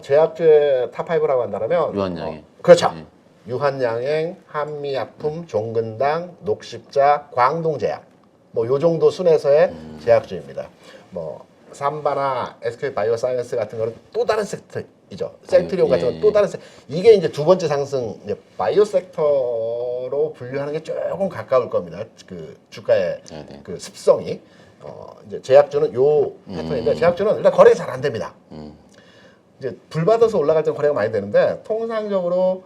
제약주의 탑 5라고 한다면 유한양행. 그렇죠. 예. 유한양행, 한미약품, 종근당, 녹십자, 광동제약 뭐 요 정도 순에서의 제약주입니다. 뭐 삼바나 SK 바이오사이언스 같은 거는 또 다른 섹터이죠. 셀트리온 같은 건 또 다른 섹터. 이게 이제 두 번째 상승 바이오 섹터로 분류하는 게 조금 가까울 겁니다. 그 주가의 네네. 그 습성이 이제 제약주는 요 패턴인데 제약주는 일단 거래가 잘 안 됩니다. 이제 불 받아서 올라갈 때 거래가 많이 되는데 통상적으로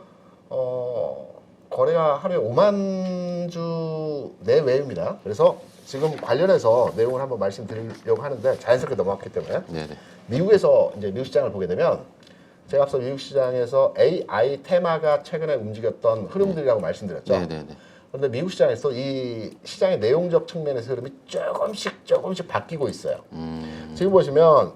거래가 하루에 5만 주 내외입니다. 그래서 지금 관련해서 내용을 한번 말씀드리려고 하는데 자연스럽게 넘어갔기 때문에 네네. 미국에서 이제 미국 시장을 보게 되면 제가 앞서 미국 시장에서 AI 테마가 최근에 움직였던 흐름들이라고 말씀드렸죠. 네네네. 그런데 미국 시장에서 이 시장의 내용적 측면에서 흐름이 조금씩 바뀌고 있어요. 지금 보시면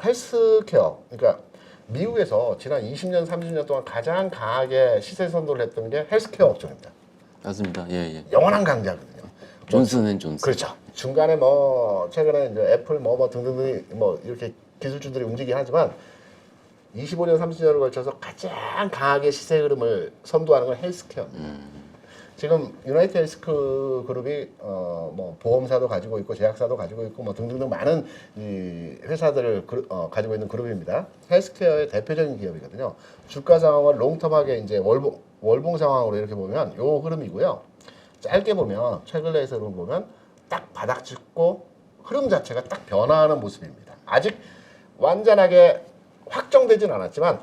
헬스케어, 그러니까 미국에서 지난 20년, 30년 동안 가장 강하게 시세 선도를 했던 게 헬스케어 업종입니다. 맞습니다. 예. 영원한 강자거든요. 존슨앤존슨. 그렇죠. 중간에 뭐 최근에 이제 애플 뭐 등등등이 뭐 이렇게 기술주들이 움직이긴 하지만 25년, 30년을 걸쳐서 가장 강하게 시세 흐름을 선도하는 건 헬스케어입니다. 지금 유나이트 헬스크 그룹이 뭐 보험사도 가지고 있고 제약사도 가지고 있고 뭐 등등등 많은 이 회사들을 가지고 있는 그룹입니다. 헬스케어의 대표적인 기업이거든요. 주가 상황을 롱텀하게 이제 월봉 상황으로 이렇게 보면 요 흐름이고요. 짧게 보면 최근에서 보면 딱 바닥 찍고 흐름 자체가 딱 변화하는 모습입니다. 아직 완전하게 확정되진 않았지만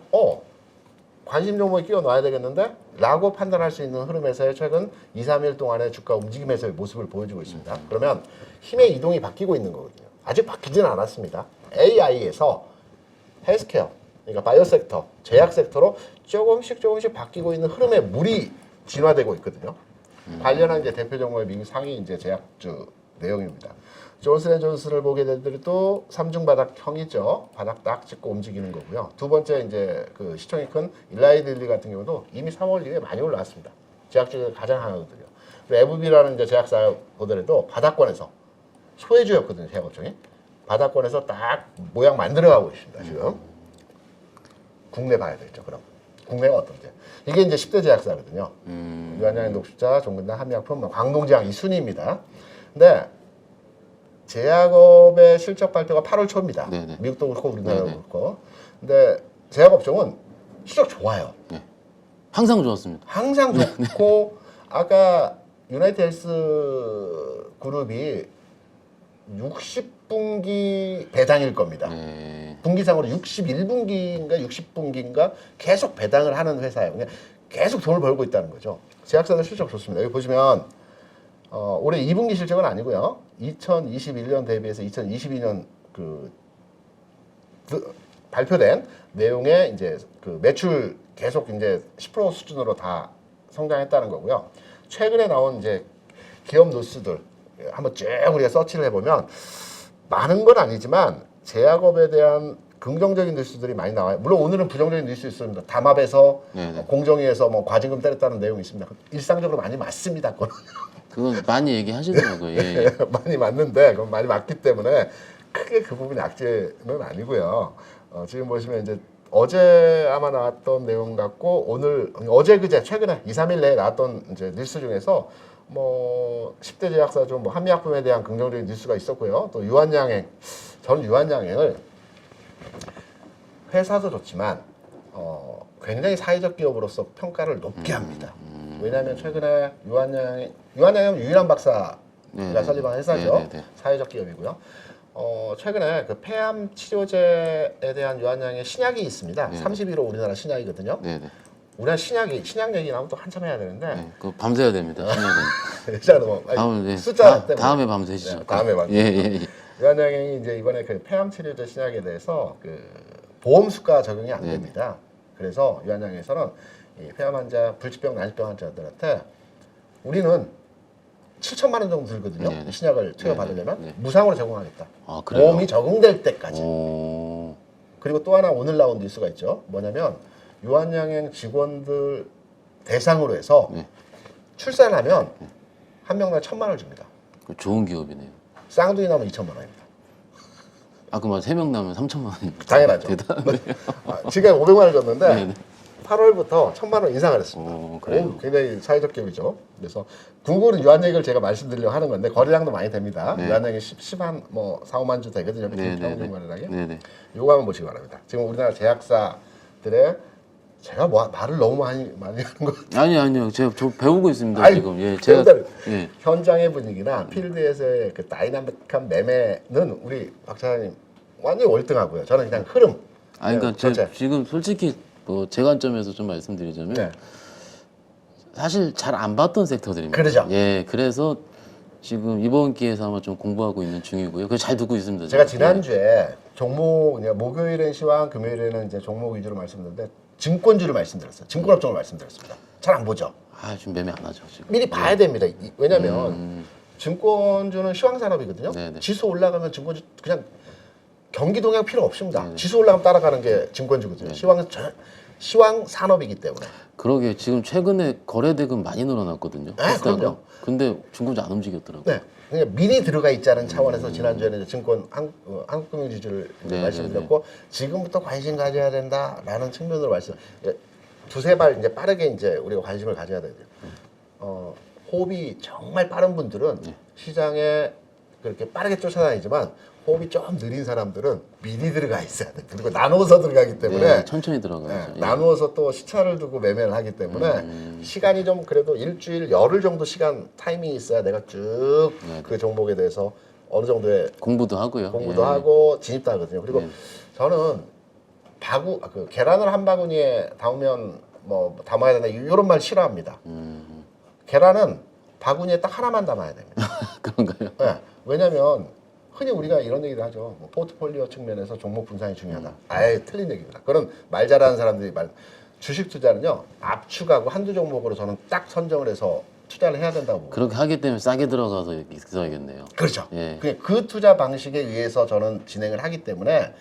관심 종목에 끼워 넣어야 되겠는데 라고 판단할 수 있는 흐름에서의 최근 2, 3일 동안의 주가 움직임에서의 모습을 보여주고 있습니다. 그러면 힘의 이동이 바뀌고 있는 거거든요. 아직 바뀌지는 않았습니다. AI에서 헬스케어, 그러니까 바이오 섹터, 제약 섹터로 조금씩 바뀌고 있는 흐름의 물이 진화되고 있거든요. 관련한 이제 대표 종목의 미국 상위 이제 제약주 내용입니다. 존슨앤존슨을 보게 되더라도 삼중 바닥형이죠. 바닥 딱 찍고 움직이는 거고요. 두 번째 이제 그 시총이 큰 일라이 릴리 같은 경우도 이미 3월 이후에 많이 올라왔습니다. 제약주 중에 가장 하나거든요. 에브비라는 이제 제약사 보더라도 바닥권에서 소외주였거든요. 제약업종이 바닥권에서 딱 모양 만들어가고 있습니다. 지금 국내 봐야 되겠죠. 그럼 국내가 어떤지 이게 이제 10대 제약사거든요. 유한양행 녹십자, 종근당, 한미약품, 광동제약 이 순위입니다. 근데 제약업의 실적 발표가 8월 초입니다. 네네. 미국도 그렇고 우리나라도 그렇고. 근데 제약업종은 실적 좋아요. 네. 항상 좋았습니다. 항상 좋고 아까 유나이트 헬스 그룹이 60분기 배당일 겁니다. 네. 분기상으로 61분기인가 60분기인가 계속 배당을 하는 회사예요. 그냥 계속 돈을 벌고 있다는 거죠. 제약사들 실적 좋습니다. 여기 보시면 올해 2분기 실적은 아니고요. 2021년 대비해서 2022년 그 발표된 내용의 이제 그 매출 계속 이제 10% 수준으로 다 성장했다는 거고요. 최근에 나온 이제 기업 뉴스들 한번 쭉 우리가 서치를 해보면 많은 건 아니지만 제약업에 대한 긍정적인 뉴스들이 많이 나와요. 물론 오늘은 부정적인 뉴스 있습니다. 담합에서 공정위에서 뭐 과징금 때렸다는 내용이 있습니다. 일상적으로 많이 맞습니다. 그건 많이 얘기하시더라고요. 예. 많이 맞는데 그건 많이 맞기 때문에 크게 그 부분이 악재는 아니고요. 지금 보시면 이제 어제 아마 나왔던 내용 같고 오늘 어제 그제 최근에 2, 3일 내에 나왔던 이제 뉴스 중에서 뭐 10대 제약사 중 뭐 한미약품에 대한 긍정적인 뉴스가 있었고요. 또 유한양행, 저는 유한양행을 회사도 좋지만 굉장히 사회적 기업으로서 평가를 높게 합니다. 왜냐하면 최근에 유한양은 유일한 박사가 설립한 회사죠. 사회적 기업이고요. 최근에 그 폐암 치료제에 대한 유한양의 신약이 있습니다. 31호 우리나라 신약이거든요. 우리나라 신약 얘기 나오면 또 한참 해야 되는데. 그거 밤새야 됩니다. 숫자 때문에. 다음에 밤새시죠. 네, 다음에 밤새. 유한양행이 이제 이번에 그 폐암 치료제 신약에 대해서 그 보험 수가 적용이 안 됩니다. 그래서 유한양에서는 이 폐암 환자, 불치병, 난치병 환자들한테 우리는 7천만 원 정도 들거든요. 이 신약을 투여받으려면 무상으로 제공하겠다. 보험이 적용될 때까지. 그리고 또 하나 오늘 나온 뉴스가 있죠. 뭐냐면 유한양행 직원들 대상으로 해서 출산하면 한 명당 1,000만 원을 줍니다. 좋은 기업이네요. 쌍둥이 나면 2,000만 원입니다. 아까 3명 나면 3,000만 원입니다. 당연하죠. 지금 500만 원을 줬는데 8월부터 1,000만 원 인상을 했습니다. 그래요? 굉장히 사회적 기업이죠. 그래서 궁극으로 유한양행을 제가 말씀드리려고 하는 건데 거래량도 많이 됩니다. 유한양행 10한 뭐 4, 5만 주 되거든요. 평균 거래량이. 요거 한번 보시기 바랍니다. 지금 우리나라 제약사들의 제가 뭐 말을 너무 많이 하는 거 아니요. 제가 배우고 있습니다. 지금. 현장의 분위기나 필드에서의 그 다이나믹한 매매는 우리 박 차장님 완전히 월등하고요. 저는 그냥 흐름. 아니 그러니까 전체. 지금 솔직히 뭐 제 관점에서 좀 말씀드리자면 네. 사실 잘 안 봤던 섹터들입니다. 그러죠. 예, 그래서 지금 이번 기회에서 아마 좀 공부하고 있는 중이고요. 그걸 잘 듣고 있습니다. 제가 지금. 지난주에 종목 그냥 목요일엔 시황, 금요일에는 이제 종목 위주로 말씀드렸는데 증권주를 말씀드렸어요. 증권업종을 말씀드렸습니다. 잘 안 보죠. 아, 지금 매매 안 하죠 지금. 미리 봐야 됩니다. 왜냐하면 증권주는 시황 산업이거든요. 네네. 지수 올라가면 증권주 그냥 경기 동향 필요 없습니다. 지수 올라가면 따라가는 게 증권주거든요. 시황 산업이기 때문에. 그러게 지금 최근에 거래 대금 많이 늘어났거든요. 네, 그럼요. 근데 중국이 안 움직였더라고요. 네. 그러니까 미리 들어가 있자는 차원에서 지난주에는 이제 증권 한국금융지주를 이제 네, 말씀드렸고 지금부터 관심 가져야 된다라는 측면으로 말씀. 두세 발 이제 빠르게 이제 우리가 관심을 가져야 돼요. 호흡이 정말 빠른 분들은 시장에 그렇게 빠르게 쫓아다니지만 호흡이 좀 느린 사람들은 미리 들어가 있어야 돼. 그리고 나누어서 들어가기 때문에 네, 천천히 들어가야죠. 예. 나누어서 또 시차를 두고 매매를 하기 때문에 시간이 좀 그래도 일주일, 열흘 정도 시간 타이밍이 있어야 내가 쭉 그 종목에 대해서 어느 정도의 공부도 하고요. 공부도 예. 하고 진입도 하거든요. 그리고 저는 계란을 한 바구니에 담으면 뭐 담아야 된다 이런 말 싫어합니다. 계란은 바구니에 딱 하나만 담아야 됩니다. 그런가요? 네. 왜냐하면 흔히 우리가 이런 얘기를 하죠. 뭐 포트폴리오 측면에서 종목 분산이 중요하다. 아예 틀린 얘기입니다. 그런 말 잘하는 사람들이 주식 투자는요. 압축하고 한두 종목으로 저는 딱 선정을 해서 투자를 해야 된다고 봅니다. 그렇게 하기 때문에 싸게 들어가서 있어야겠네요. 그렇죠. 예. 그 투자 방식에 의해서 저는 진행을 하기 때문에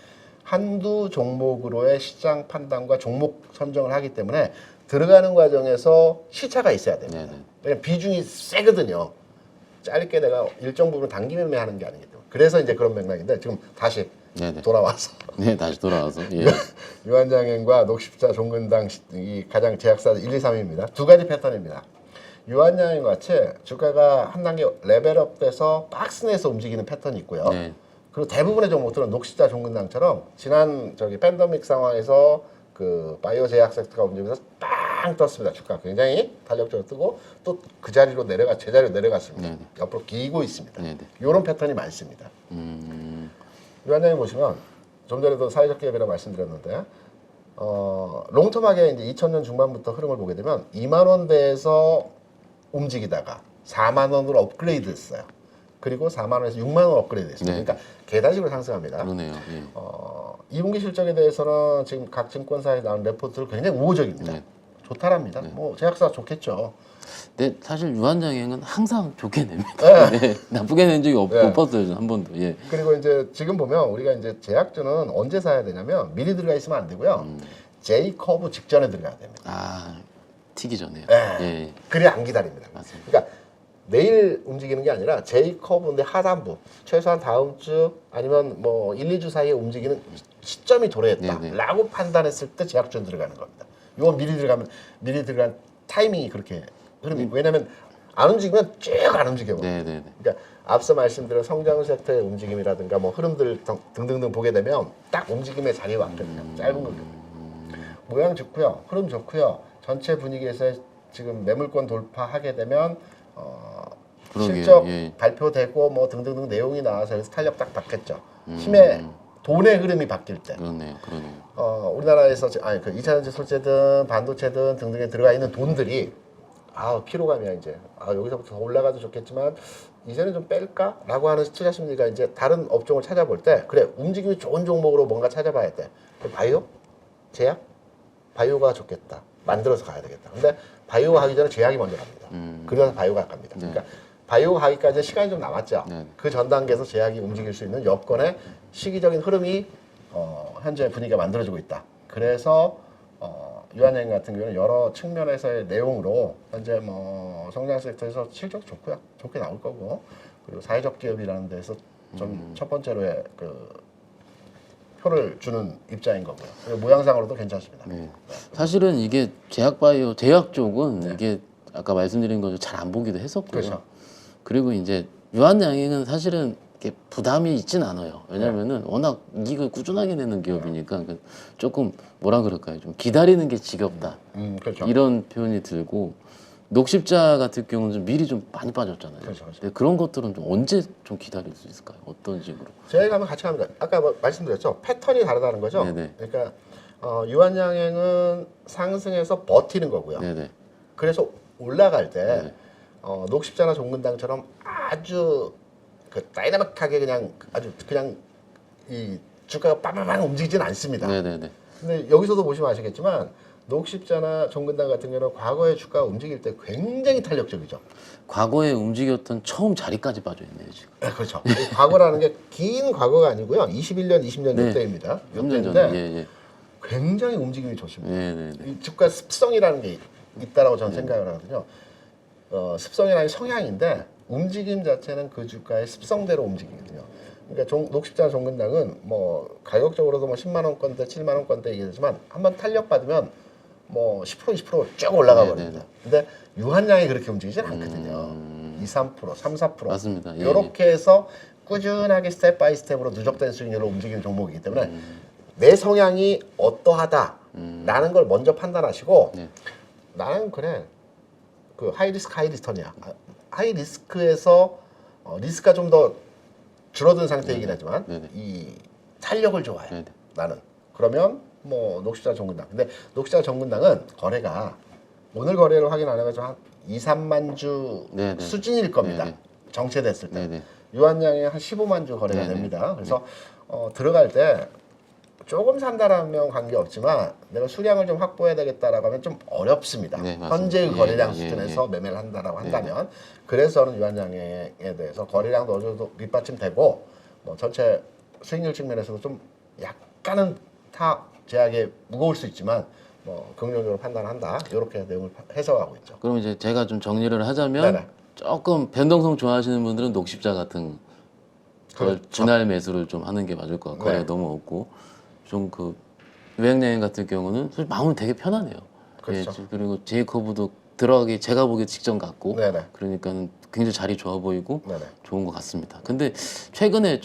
한두 종목으로의 시장 판단과 종목 선정을 하기 때문에 들어가는 과정에서 시차가 있어야 됩니다. 네네. 왜냐면 비중이 세거든요. 짧게 내가 일정 부분 단기 매매하는 게 아니기 때문에. 그래서 이제 그런 맥락인데 지금 다시 네네. 돌아와서 네, 다시 돌아와서. 예. 유한장행과 녹십자 종근당 이 가장 제약사 1, 2, 3입니다. 두 가지 패턴입니다. 유한양행 같이 주가가 한 단계 레벨업돼서 박스내에서 움직이는 패턴이 있고요. 네. 그리고 대부분의 종목들은 녹십자 종근당처럼 지난 팬데믹 상황에서 그 바이오 제약 섹터가 움직이면서 빵 떴습니다. 주가 굉장히 탄력적으로 뜨고 또 그 자리로 제자리로 내려갔습니다. 네네. 옆으로 기고 있습니다. 네네. 이런 패턴이 많습니다. 유한양행 보시면 좀 전에도 사회적 기업이라고 말씀드렸는데 롱텀하게 이제 2000년 중반부터 흐름을 보게 되면 2만 원대에서 움직이다가 4만 원으로 업그레이드했어요. 그리고 4만 원에서 6만 원 업그레이드했습니다. 네. 그러니까 계단식으로 상승합니다. 그러네요. 예. 2분기 실적에 대해서는 지금 각 증권사에 나온 레포트를 굉장히 우호적입니다. 네. 좋다랍니다. 뭐 제약사 좋겠죠. 근데 사실 유한장행은 항상 좋게 냅니다. 네. 나쁘게 낸 적이 네. 못 봤어요, 저는 한 번도. 예. 그리고 이제 지금 보면 우리가 이제 제약주는 언제 사야 되냐면 미리 들어가 있으면 안 되고요. J 커브 직전에 들어가야 됩니다. 아, 튀기 전에요. 네. 예. 그래 안 기다립니다. 맞습니다. 그러니까 내일 움직이는 게 아니라 J 커브인데 하단부 최소한 다음 주 아니면 뭐 1, 2주 사이에 움직이는 시점이 도래했다라고 판단했을 때 제약주는 들어가는 겁니다. 이건 미리 들어간 타이밍이 그렇게 흐름이 왜냐면 안 움직이면 쭉 안 움직여요. 네네네. 그러니까 앞서 말씀드린 성장 섹터의 움직임이라든가 뭐 흐름들 등등등 보게 되면 딱 움직임의 자리에 왔거든요. 짧은 거죠. 모양 좋고요. 흐름 좋고요. 전체 분위기에서 지금 매물권 돌파하게 되면 그러게요. 실적 예. 발표되고 뭐 등등등 내용이 나와서 여기서 탄력 딱 받겠죠. 힘의 돈의 흐름이 바뀔 때. 그러네요. 그러네요. 우리나라에서 그 2차전지 소재든 반도체든 등등에 들어가 있는 돈들이 피로감이야 이제. 여기서부터 더 올라가도 좋겠지만 이제는 좀 뺄까라고 하는 투자 심리가 이제 다른 업종을 찾아볼 때 그래 움직임이 좋은 종목으로 뭔가 찾아봐야 돼. 바이오, 제약, 바이오가 좋겠다. 만들어서 가야 되겠다. 근데 바이오가 하기 전에 제약이 먼저 갑니다. 그래서 바이오가 갑니다. 그러니까 바이오가 가기까지 시간이 좀 남았죠. 네. 그 전 단계에서 제약이 움직일 수 있는 여건의 시기적인 흐름이 현재 분위기가 만들어지고 있다. 그래서 유한행 같은 경우는 여러 측면에서의 내용으로 현재 뭐 성장 섹터에서 실적 좋고요. 좋게 나올 거고 그리고 사회적 기업이라는 데서 좀 첫 번째로의 그 표를 주는 입장인 거고요. 그리고 모양상으로도 괜찮습니다. 네. 사실은 이게 제약 쪽은 이게 아까 말씀드린 것처럼 잘 안 보기도 했었고요. 그렇죠. 그리고 이제 유한양행은 사실은 이렇게 부담이 있진 않아요. 왜냐면은 워낙 이익을 꾸준하게 내는 기업이니까 조금 뭐라 그럴까요? 좀 기다리는 게 지겹다. 그렇죠. 이런 표현이 들고 녹십자 같은 경우는 좀 미리 좀 많이 빠졌잖아요. 그렇죠, 그렇죠. 근데 그런 것들은 좀 언제 좀 기다릴 수 있을까요? 어떤 식으로? 저희 가면 같이 갑니다. 아까 말씀드렸죠. 패턴이 다르다는 거죠. 네네. 그러니까 유한양행은 상승해서 버티는 거고요. 네네. 그래서 올라갈 때 네. 녹십자나 종근당처럼 아주 그 다이나믹하게 그냥 아주 그냥 이 주가가 빠바방 움직이진 않습니다. 네네네. 근데 여기서도 보시면 아시겠지만 녹십자나 종근당 같은 경우는 과거에 주가가 움직일 때 굉장히 탄력적이죠. 과거에 움직였던 처음 자리까지 빠져 있네요 지금. 네, 그렇죠. 이 과거라는 게 긴 과거가 아니고요. 21년, 20년 네. 이때입니다. 3년 이때인데 전에. 예, 예. 굉장히 움직임이 좋습니다. 네네네. 이 주가 습성이라는 게 있다라고 저는 생각을 하거든요. 습성이라는 성향인데 움직임 자체는 그 주가의 습성대로 움직이거든요. 그러니까 녹십자 종근당은 뭐 가격적으로도 뭐 10만 원권대, 7만 원권대 얘기하지만 한번 탄력 받으면 뭐 10% 20%쭉 올라가 버립니다. 근데 유한양이 그렇게 움직이진 않거든요. 2, 3%, 3, 4% 맞습니다. 예, 이렇게 해서 꾸준하게 스텝 바이 스텝으로 누적된 수익률로 움직이는 종목이기 때문에 내 성향이 어떠하다라는 걸 먼저 판단하시고 네. 나는 그래 그 하이 리스크 하이 리턴이야. 하이 리스크에서 리스크가 좀 더 줄어든 상태이긴 하지만 네네. 이 탄력을 좋아해. 네네. 나는 그러면 뭐 녹십자 종근당. 근데 녹십자 종근당은 거래가 오늘 거래를 확인 안 해가지고 한 2, 3만 주 네네. 수준일 겁니다. 네네. 정체됐을 때. 네네. 유한양이 한 15만 주 거래가 네네. 됩니다. 그래서 들어갈 때 조금 산다라면 관계없지만 내가 수량을 좀 확보해야 되겠다라고 하면 좀 어렵습니다. 네, 맞습니다. 현재의 예, 거래량 예, 수준에서 매매를 한다라고 한다면 그래서 저는 유한양에 대해서 거래량도 어느 정도 밑받침되고 뭐 전체 수익률 측면에서도 좀 약간은 타 제약에 무거울 수 있지만 뭐 긍정적으로 판단한다 이렇게 내용을 해석하고 있죠. 그럼 이제 제가 좀 정리를 하자면 네네. 조금 변동성 좋아하시는 분들은 녹십자 같은 걸 그렇죠. 분할 매수를 좀 하는 게 맞을 것 같고 거래가 네. 너무 없고 좀 그 유행여행 같은 경우는 사실 마음은 되게 편하네요. 그렇죠. 예, 그리고 제이커브도 들어가기 제가 보기 직전 같고 네네. 그러니까는 굉장히 자리 좋아 보이고 네네. 좋은 것 같습니다. 근데 최근에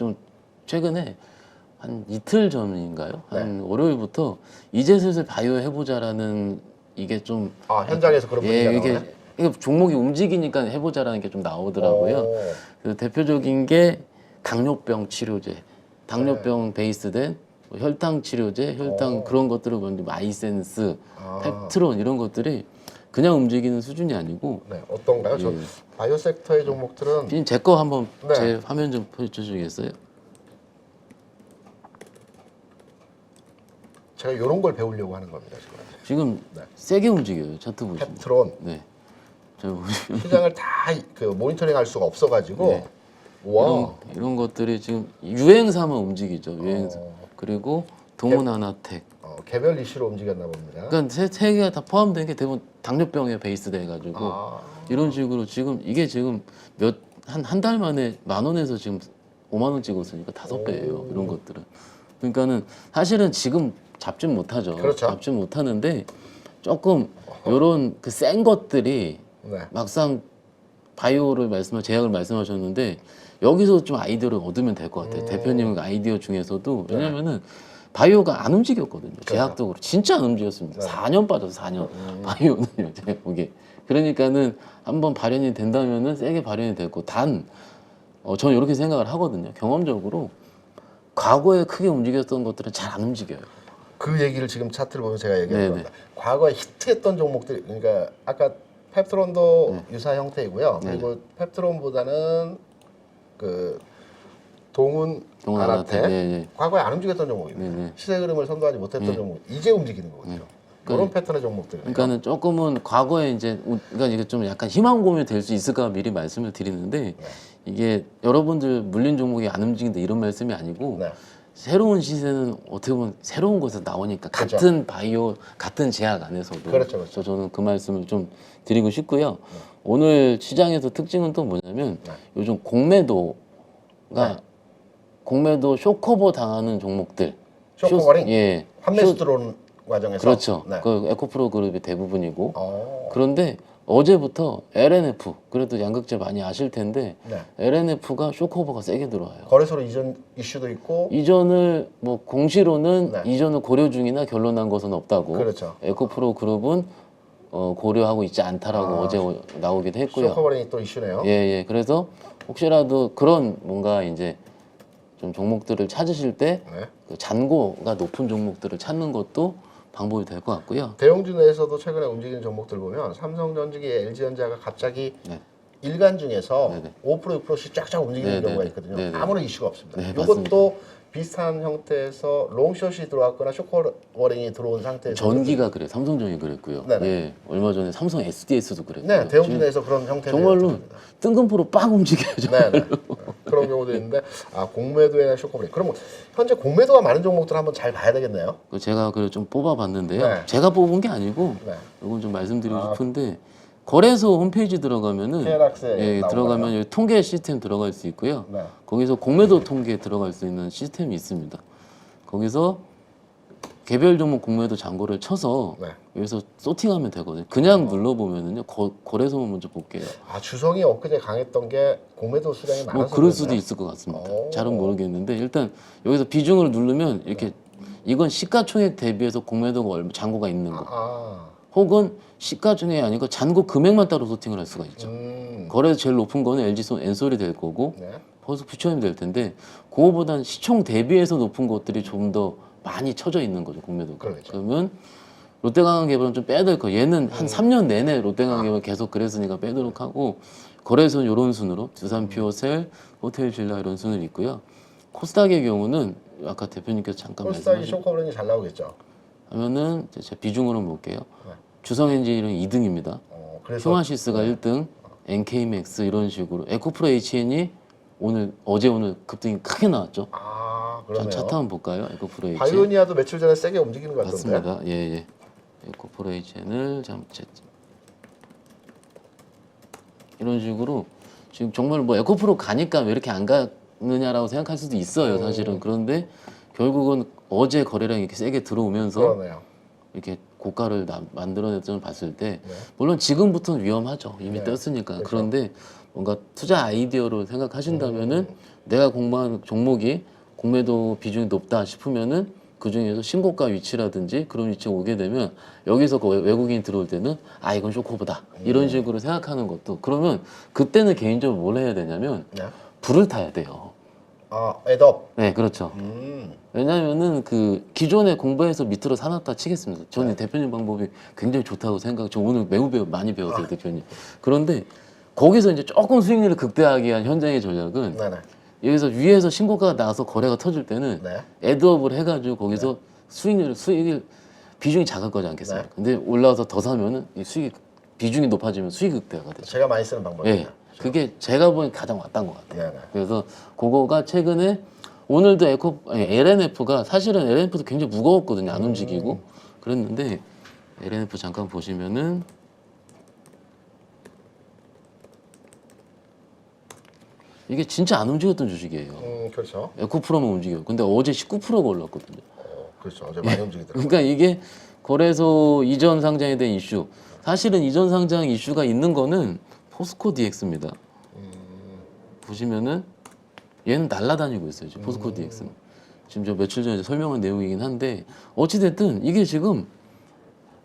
한 이틀 전인가요? 한 월요일부터 이제 슬슬 바이오 해보자라는 이게 좀 현장에서 그런 분위기가 나오네. 이게 종목이 움직이니까 해보자라는 게 좀 나오더라고요. 오. 그 대표적인 게 당뇨병 치료제, 당뇨병 베이스된 뭐 혈당 치료제, 혈당 그런 것들을 먼저 마이센스, 펩트론 이런 것들이 그냥 움직이는 수준이 아니고 네, 어떤가요? 저 예. 바이오 섹터의 종목들은 지금 제 거 한번 네. 제 화면 좀 보여주시겠어요? 제가 이런 걸 배우려고 하는 겁니다. 지금. 지금 네. 세게 움직여요. 차트 보시면. 펩트론 네. 저 보시면 시장을 다 그 모니터링할 수가 없어가지고 네. 와 이런 것들이 지금 유행사만 움직이죠. 유행사. 그리고 동훈하나텍. 개별 이슈로 움직였나 봅니다. 그러니까 세 개가 다 포함된 게 대부분 당뇨병에 베이스돼 가지고 이런 식으로 지금 이게 지금 한 달 만에 10,000원에서 지금 50,000원 찍었으니까 5배예요. 이런 것들은. 그러니까는 사실은 지금 잡진 못하죠. 그렇죠. 잡진 못하는데 조금 요런 그 센 것들이 네. 막상 바이오를 제약을 말씀하셨는데 여기서 좀 아이디어를 얻으면 될 것 같아요. 대표님 아이디어 중에서도 왜냐면은 바이오가 안 움직였거든요. 제약적으로 진짜 안 움직였습니다. 4년 빠졌어, 4년. 바이오는요, 제가 보기에. 그러니까는 한번 발현이 된다면은 세게 발현이 되고 저는 이렇게 생각을 하거든요. 경험적으로 과거에 크게 움직였던 것들은 잘 안 움직여요. 그 얘기를 지금 차트를 보면 제가 얘기한 네네. 겁니다. 과거에 히트했던 종목들 그러니까 아까 펩트론도 유사 형태이고요. 그리고 펩트론보다는 그 동훈 아나텍 예. 과거에 안 움직였던 종목입니다. 네네. 시세 흐름을 선도하지 못했던 종목 이제 움직이는 거거든요. 그런 패턴의 종목들. 그러니까는 조금은 과거에 이제 그러니까 이게 좀 약간 희망 고문이 될 수 있을까 미리 말씀을 드리는데 이게 여러분들 물린 종목이 안 움직인다 이런 말씀이 아니고 네. 새로운 시세는 어떻게 보면 새로운 곳에서 나오니까 그렇죠. 같은 바이오 같은 제약 안에서도 그렇죠, 그렇죠. 저는 그 말씀을 좀 드리고 싶고요. 오늘 시장에서 특징은 또 뭐냐면 요즘 공매도가 공매도 쇼커버 당하는 종목들 쇼커버링? 예. 환매수 들어오는 과정에서 그렇죠. 네. 그 에코프로 그룹이 대부분이고 어. 그런데 어제부터 LNF 그래도 양극재 많이 아실 텐데 네. LNF가 쇼커버가 세게 들어와요. 거래소로 이전 이슈도 있고 이전을 뭐 공시로는 네. 이전을 고려 중이나 결론난 것은 없다고. 그렇죠. 에코프로 그룹은 고려하고 있지 않다라고 어제 나오기도 했고요. 쇼커버링이 또 이슈네요. 예. 그래서 혹시라도 그런 뭔가 이제 좀 종목들을 찾으실 때 네. 그 잔고가 높은 종목들을 찾는 것도 방법이 될 것 같고요. 대형주 내에서도 최근에 움직이는 종목들 보면 삼성전자기, LG전자가 갑자기 네. 일간 중에서 네네. 5% 6%씩 쫙쫙 움직이는 네네네. 경우가 있거든요. 네네. 아무런 이슈가 없습니다. 네, 이것도 비슷한 형태에서 롱숏이 들어왔거나 쇼커버링이 들어온 상태에서 전기가 그래, 삼성전기 그랬고요. 네네. 예, 얼마 전에 삼성 SDS도 그랬고요. 네, 대형주 지금 내에서 그런 형태를 정말로 나타납니다. 뜬금포로 빡 움직여요. 정말. 네. 그런 경우도 있는데 공매도에나 쇼커버링. 그럼 현재 공매도가 많은 종목들 한번 잘 봐야 되겠네요. 제가 그걸 좀 뽑아봤는데요. 네. 제가 뽑은 게 아니고 네. 이건 좀 말씀드리고 싶은데 거래소 홈페이지 들어가면은 TLX에 예, 나오나요? 들어가면 여기 통계 시스템 들어갈 수 있고요. 네. 거기서 공매도 통계에 들어갈 수 있는 시스템이 있습니다. 거기서 개별 종목 공매도 잔고를 쳐서 네. 여기서 소팅하면 되거든요. 그냥 눌러보면은요. 거래소만 먼저 볼게요. 주성이 엊그제 강했던 게 공매도 수량이 많아서 뭐 그럴 수도 그랬나요? 있을 것 같습니다. 오. 잘은 모르겠는데 일단 여기서 비중을 누르면 이렇게 이건 시가총액 대비해서 공매도가 얼마 잔고가 있는 거. 혹은 시가총액이 아니고 잔고 금액만 따로 소팅을 할 수가 있죠. 거래소 제일 높은 거는 LG 엔솔이 될 거고 네. 포스퓨처엠이 될 텐데 그거보다는 시총 대비해서 높은 것들이 좀 더 많이 쳐져 있는 거죠, 공매도가. 그렇죠. 그러면 롯데강원개발은 좀 빼야 될 거. 얘는 한 3년 내내 롯데강원개발 계속 그랬으니까 빼도록 하고 거래소는 이런 순으로 두산피오셀, 호텔신라 이런 순으로 있고요. 코스닥의 경우는 아까 대표님께서 잠깐 코스닥이 말씀하신 쇼커버링이 잘 나오겠죠. 하면은 제가 비중으로 볼게요. 네. 주성엔진은 2등입니다. 그래서 휴마시스가 1등, NK맥스 이런 식으로 에코프로 HN이 어제 오늘 급등이 크게 나왔죠. 그러네요. 차트 한번 볼까요? 에코프로 HN. 바이오니아도 며칠 전에 세게 움직이는 것 같던데. 맞습니다. 예. 에코프로 HN을 이런 식으로 지금 정말 뭐 에코프로 가니까 왜 이렇게 안 가느냐라고 생각할 수도 있어요. 사실은. 그런데 결국은 어제 거래량이 이렇게 세게 들어오면서 그러네요. 이렇게 고가를 만들어냈던 걸 봤을 때 네. 물론 지금부터는 위험하죠. 이미 네. 떴으니까. 그렇죠. 그런데 뭔가 투자 아이디어로 생각하신다면은 내가 공부한 종목이 공매도 비중이 높다 싶으면은 그 중에서 신고가 위치라든지 그런 위치에 오게 되면 여기서 그 외국인이 들어올 때는 이건 쇼커보다 이런 식으로 생각하는 것도 그러면 그때는 개인적으로 뭘 해야 되냐면 네. 불을 타야 돼요. 애덕. 네, 그렇죠. 왜냐면은 그 기존에 공부해서 밑으로 사놨다 치겠습니다. 저는 대표님 방법이 굉장히 좋다고 저 오늘 매우 많이 배웠어요, 대표님. 그런데 거기서 이제 조금 수익률을 극대화하기 위한 현장의 전략은 네네. 여기서 위에서 신고가가 나와서 거래가 터질 때는 네. 애드업을 해가지고 거기서 수익을 비중이 작을 거지 않겠어요? 네. 근데 올라와서 더 사면은 이 비중이 높아지면 수익 극대화가 되죠. 제가 많이 쓰는 방법이에요. 예, 그게 제가 보기엔 가장 왔던 것 같아요. 네네. 그래서 그거가 최근에 오늘도 LNF가 사실은 LNF도 굉장히 무거웠거든요. 안 움직이고 그랬는데 LNF 잠깐 보시면은 이게 진짜 안 움직였던 주식이에요. 그렇죠. 에코프로만 움직여요. 근데 어제 19%가 올랐거든요. 그렇죠. 어제 많이 움직이더라고요. 그러니까 이게 거래소 이전 상장에 대한 이슈. 사실은 이전 상장 이슈가 있는 거는 포스코 DX입니다. 보시면은 얘는 날아다니고 있어요. 지금 포스코 DX는. 지금 저 며칠 전에 설명한 내용이긴 한데 어찌됐든 이게 지금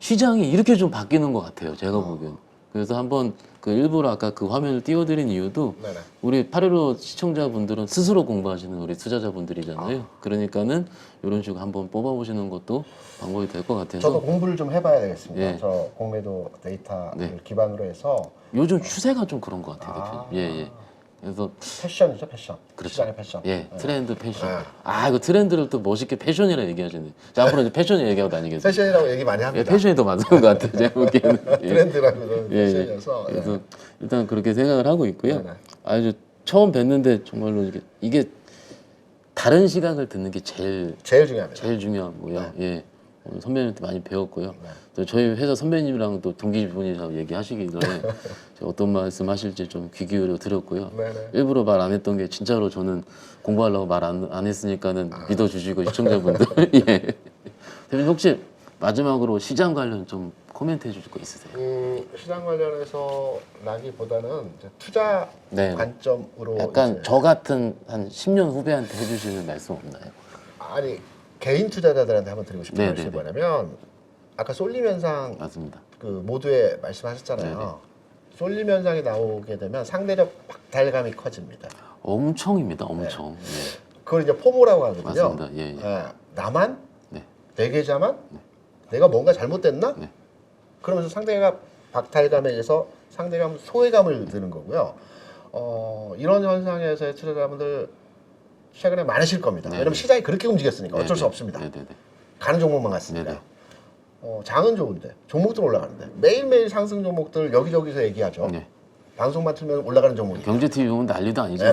시장이 이렇게 좀 바뀌는 것 같아요. 제가 보기엔. 그래서 한번 그 일부러 아까 그 화면을 띄워드린 이유도 네네. 우리 815 시청자분들은 스스로 공부하시는 우리 투자자분들이잖아요. 그러니까는 이런 식으로 한번 뽑아보시는 것도 방법이 될 것 같아서 저도 공부를 좀 해봐야 되겠습니다. 예. 저 공매도 데이터를 네. 기반으로 해서 요즘 추세가 좀 그런 것 같아요. 대표님. 예. 그래서 패션이죠, 패션. 그렇죠. 시장의 패션. 예, 트렌드 패션. 네. 이거 트렌드를 또 멋있게 패션이라 얘기하시네. 자, 앞으로 이제 패션 얘기하고 다니겠습니다. 패션이라고 얘기 많이 예, 합니다. 패션이 더 맞는 것 같아요. 제가 보기에는. 예. 트렌드라고는 예, 예. 패션이어서. 예. 그래서 일단 그렇게 생각을 하고 있고요. 네네. 아주 처음 뵀는데 정말로 이게 다른 시각을 듣는 게 제일 중요합니다. 제일 중요한 거고요. 예. 오늘 선배님한테 많이 배웠고요. 네. 또 저희 회사 선배님이랑 또 동기분이라고 얘기하시길래 제가 어떤 말씀 하실지 좀 귀 기울여 드렸고요. 네네. 일부러 말 안 했던 게 진짜로 저는 공부하려고 말 안 했으니까는 믿어주시고 시청자분들. 예. 대표님 혹시 마지막으로 시장 관련 좀 코멘트 해주실 거 있으세요? 시장 관련해서 라기보다는 이제 투자 네. 관점으로 약간 이제 저 같은 한 10년 후배한테 해주시는 말씀 없나요? 아니 개인 투자자들한테 한번 드리고 싶은 네네네. 말씀이 뭐냐면 아까 쏠림 현상 맞습니다. 그 모두에 말씀하셨잖아요. 네네. 쏠림 현상이 나오게 되면 상대적 박탈감이 커집니다. 엄청입니다. 엄청. 네. 그걸 이제 포모라고 하거든요. 맞습니다. 예, 예. 나만? 네. 내 계좌만? 내가 뭔가 잘못됐나? 네. 그러면서 상대가 박탈감에 의해서 상대가 소외감을 드는 거고요. 이런 현상에서의 투자자분들 최근에 많으실 겁니다. 네. 왜냐면 시장이 그렇게 움직였으니까 어쩔 수 없습니다. 네네네. 가는 종목만 갔으니까. 네네. 장은 좋은데 종목들 올라가는데 매일매일 상승 종목들 여기저기서 얘기하죠. 네. 방송만 틀면 올라가는 종목이. 경제 TV 보면 난리도 아니죠. 네,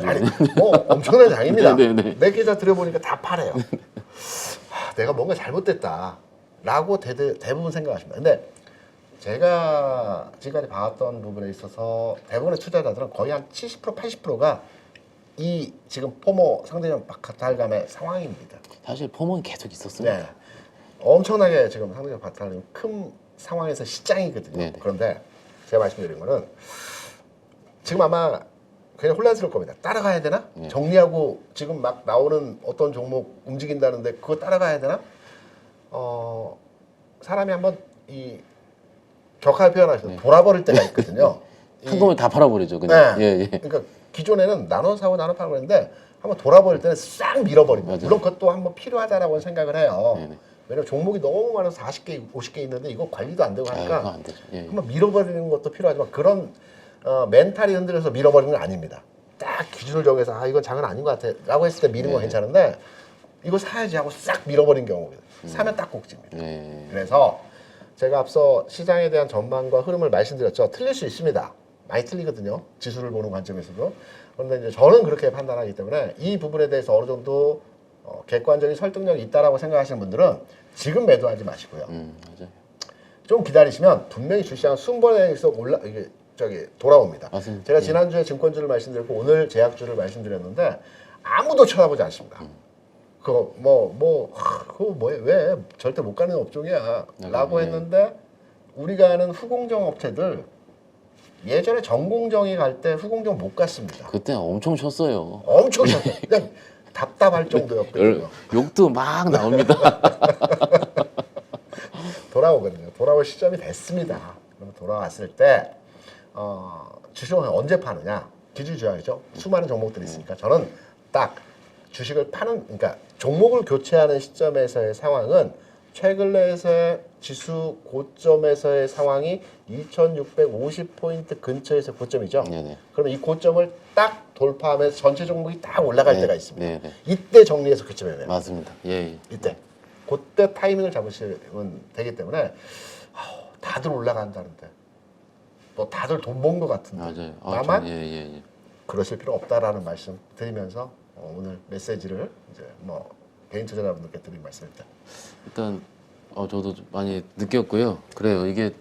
뭐 엄청난 장입니다. 네네네. 내 계좌 들여보니까 다 팔아요. 내가 뭔가 잘못됐다라고 대부분 생각하십니다. 근데 제가 지금까지 봐왔던 부분에 있어서 대부분의 투자자들은 거의 한 70% 80%가 이 지금 포모 상대적 박탈감의 상황입니다. 사실 포모는 계속 있었습니다. 네. 엄청나게 지금 상대적 박탈감이 큰 상황에서 시장이거든요. 네네. 그런데 제가 말씀드린 거는 지금 아마 그냥 혼란스러울 겁니다. 따라가야 되나? 네. 정리하고 지금 막 나오는 어떤 종목 움직인다는데 그거 따라가야 되나? 사람이 한번 이 격하게 표현하셔서 돌아버릴 때가 있거든요. 한꺼번에 다 팔아버리죠. 그냥. 네. 예, 예. 그러니까 기존에는 나눠 사고 나눠 팔고 했는데 한번 돌아버릴 때는 싹 밀어버립니다. 맞아요. 물론 그것도 한번 필요하다라고 생각을 해요. 네네. 왜냐면 종목이 너무 많아서 40개, 50개 있는데 이거 관리도 안 되고 그거 하니까 안 되죠. 예. 한번 밀어버리는 것도 필요하지만 그런 멘탈이 흔들려서 밀어버리는 건 아닙니다. 딱 기준을 정해서 이건 장은 아닌 것 같아 라고 했을 때 미는 건 괜찮은데 이거 사야지 하고 싹 밀어버린 경우거든요. 사면 딱 꼭지입니다. 네. 그래서 제가 앞서 시장에 대한 전망과 흐름을 말씀드렸죠. 틀릴 수 있습니다. 많이 틀리거든요. 지수를 보는 관점에서도. 그런데 이제 저는 그렇게 판단하기 때문에 이 부분에 대해서 어느 정도 객관적인 설득력이 있다라고 생각하시는 분들은 지금 매도하지 마시고요. 맞아요. 좀 기다리시면 분명히 주시장은 순번에서 돌아옵니다. 맞습니다. 제가 지난주에 증권주를 말씀드렸고 오늘 제약주를 말씀드렸는데 아무도 쳐다보지 않습니다. 그거 그거 왜 절대 못 가는 업종이야라고 했는데 우리가 아는 후공정 업체들 예전에 전공정이 갈 때 후공정 못 갔습니다. 그때 엄청 쳤어요. 엄청 쳤어요. 그냥 답답할 정도였거든요. 욕도 막 나옵니다. 돌아오거든요. 돌아올 시점이 됐습니다. 그럼 돌아왔을 때 주식을 언제 파느냐? 기준주장이죠. 수많은 종목들이 있으니까 저는 딱 주식을 파는 그러니까 종목을 교체하는 시점에서의 상황은 최근에서의 지수 고점에서의 상황이 2650포인트 근처에서 고점이죠. 네네. 그러면 이 고점을 딱 돌파하면서 전체 종목이 딱 올라갈 네, 때가 있습니다. 네네. 이때 정리해서 교체해야 돼요. 맞습니다. 예. 이때. 그때 타이밍을 잡으시면 되기 때문에 다들 올라간다는데 뭐 다들 돈 번 것 같은데 맞아요. 나만 예. 그러실 필요 없다라는 말씀 드리면서 오늘 메시지를 이제 뭐 개인 투자자분들께 드린 말씀입니다. 일단 저도 좀 많이 느꼈고요. 그래요. 이게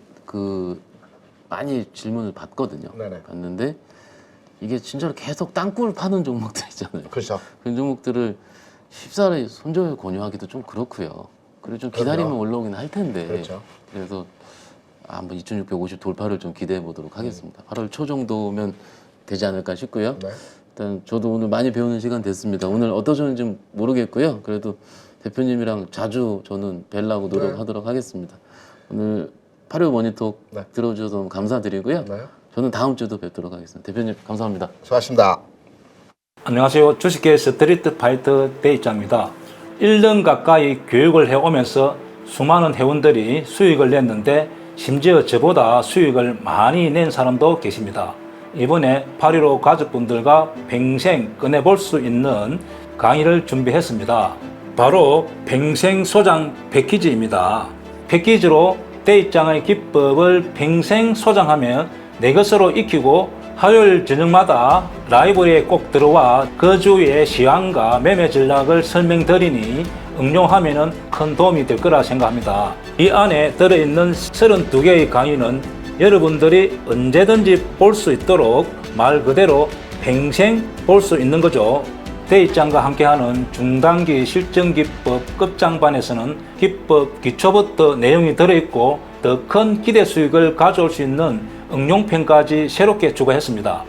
많이 질문을 받거든요. 네네. 받는데 이게 진짜로 계속 땅굴 파는 종목들 있잖아요. 그렇죠. 그런 종목들을 쉽사리 손절을 권유하기도 좀 그렇고요. 그리고 좀 기다리면 그럼요. 올라오긴 할 텐데. 그렇죠. 그래서 한번 2,650 돌파를 좀 기대해 보도록 하겠습니다. 8월 초 정도면 되지 않을까 싶고요. 네. 일단 저도 오늘 많이 배우는 시간 됐습니다. 오늘 어떠셨는지 모르겠고요. 그래도 대표님이랑 자주 저는 뵈려고 노력하도록 하겠습니다. 오늘 8월 머니톡 네. 들어주셔서 너무 감사드리고요. 네. 저는 다음 주에도 뵙도록 하겠습니다. 대표님 감사합니다. 수고하셨습니다. 안녕하세요. 주식계 스트리트 파이터 대입자입니다. 1년 가까이 교육을 해오면서 수많은 회원들이 수익을 냈는데 심지어 저보다 수익을 많이 낸 사람도 계십니다. 이번에 8.15 가족분들과 평생 꺼내볼 수 있는 강의를 준비했습니다. 바로 평생 소장 패키지입니다. 패키지로 대입장의 기법을 평생 소장하면 내 것으로 익히고 화요일 저녁마다 라이브러리에 꼭 들어와 그 주의 시황과 매매 전략을 설명드리니 응용하면 큰 도움이 될 거라 생각합니다. 이 안에 들어있는 32개의 강의는 여러분들이 언제든지 볼 수 있도록 말 그대로 평생 볼 수 있는 거죠. 대입장과 함께하는 중단기 실전기법 끝장반에서는 기법 기초부터 내용이 들어있고 더 큰 기대 수익을 가져올 수 있는 응용편까지 새롭게 추가했습니다.